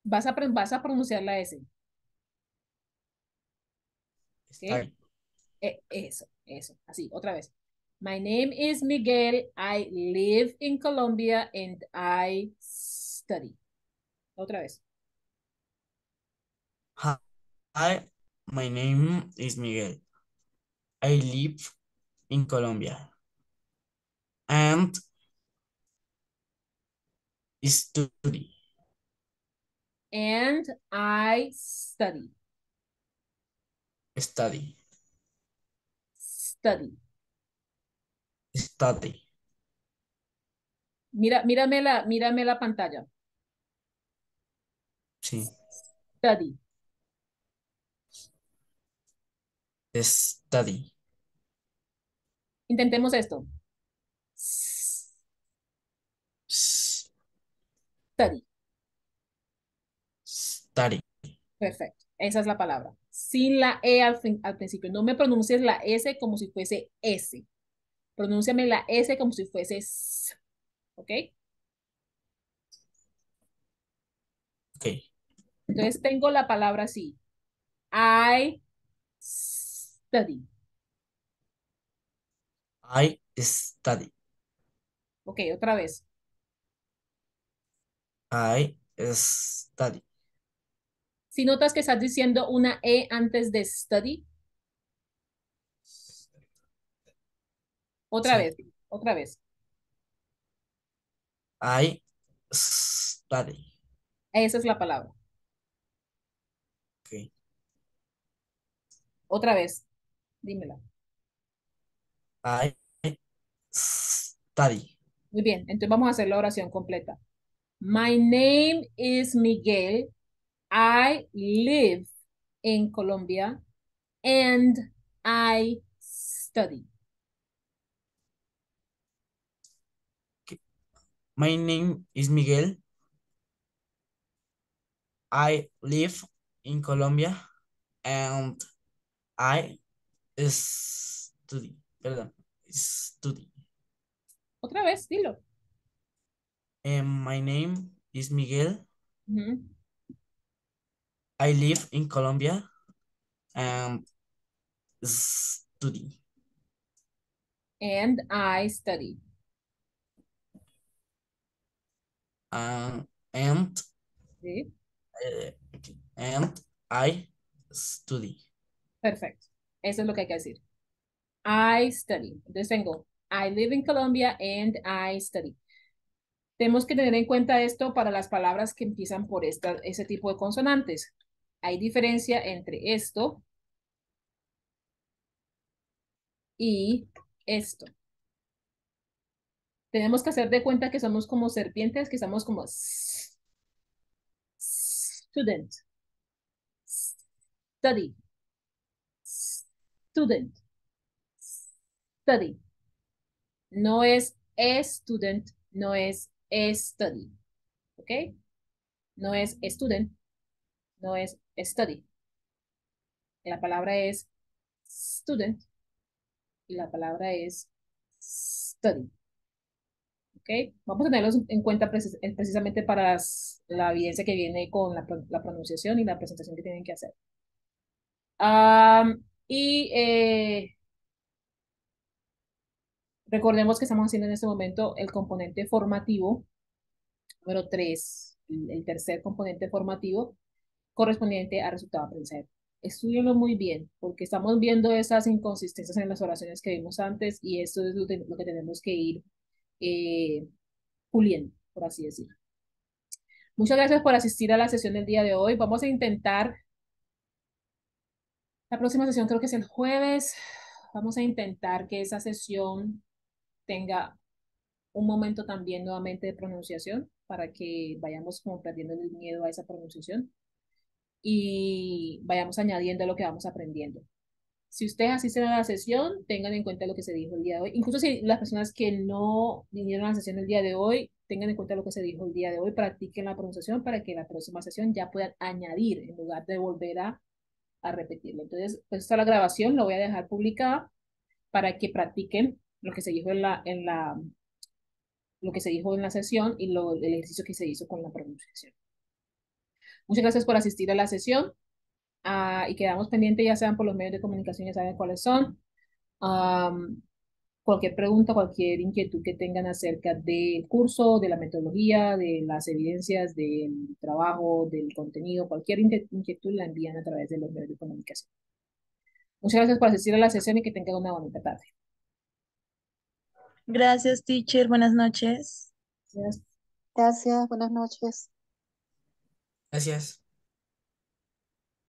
Vas a pronunciar la S. ¿Ok? Study. Eso. Así, otra vez. My name is Miguel. I live in Colombia and I study. Otra vez. Hi, my name is Miguel. I live in Colombia and study. And I study. Study. Study. Study. Mírame la pantalla. Sí. Study. Study. Intentemos esto. S- Study. Study. Perfecto. Esa es la palabra. Sin la E al principio. No me pronuncies la S como si fuese S. Pronúnciame la S como si fuese S. ¿Ok? Okay. Entonces tengo la palabra así. I study. I study. Ok, otra vez. I study. Si notas que estás diciendo una E antes de study, otra Sí. vez, otra vez. I study. Esa es la palabra. Okay. Otra vez. Dímela. I study. Muy bien, entonces vamos a hacer la oración completa. My name is Miguel. I live in Colombia and I study. My name is Miguel. I live in Colombia and I study. Perdón. Study. Otra vez, dilo. My name is Miguel. Ujú. I live in Colombia and study. And I study. And ¿Sí? and I study. Perfecto. Eso es lo que hay que decir. I study. Entonces tengo, I live in Colombia and I study. Tenemos que tener en cuenta esto para las palabras que empiezan por ese tipo de consonantes. Hay diferencia entre esto y esto. Tenemos que hacer de cuenta que somos como serpientes, que estamos como student, study, student, study. No es student, no es study. ¿Ok? No es student, no es study. La palabra es student y la palabra es study. ¿Ok? Vamos a tenerlos en cuenta precisamente para la evidencia que viene con la pronunciación y la presentación que tienen que hacer. Y recordemos que estamos haciendo en este momento el componente formativo, número 3, el tercer componente formativo, correspondiente al resultado de aprendizaje. Estudienlo muy bien, porque estamos viendo esas inconsistencias en las oraciones que vimos antes y esto es lo que tenemos que ir eh, puliendo, por así decirlo. Muchas gracias por asistir a la sesión del día de hoy. Vamos a intentar, la próxima sesión creo que es el jueves, vamos a intentar que esa sesión tenga un momento también nuevamente de pronunciación para que vayamos como perdiendo el miedo a esa pronunciación y vayamos añadiendo lo que vamos aprendiendo. Si ustedes asisten a la sesión, tengan en cuenta lo que se dijo el día de hoy. Incluso si las personas que no vinieron a la sesión el día de hoy, tengan en cuenta lo que se dijo el día de hoy, practiquen la pronunciación para que la próxima sesión ya puedan añadir en lugar de volver a repetirlo. Entonces, pues esta es la grabación, la voy a dejar publicada para que practiquen lo que se dijo lo que se dijo en la sesión y el ejercicio que se hizo con la pronunciación. Muchas gracias por asistir a la sesión y quedamos pendientes, ya sean por los medios de comunicación, ya saben cuáles son. cualquier pregunta, cualquier inquietud que tengan acerca del curso, de la metodología, de las evidencias, del trabajo, del contenido, cualquier inquietud la envían a través de los medios de comunicación. Muchas gracias por asistir a la sesión y que tengan una bonita tarde. Gracias, teacher. Buenas noches. Gracias. Gracias, buenas noches. Gracias.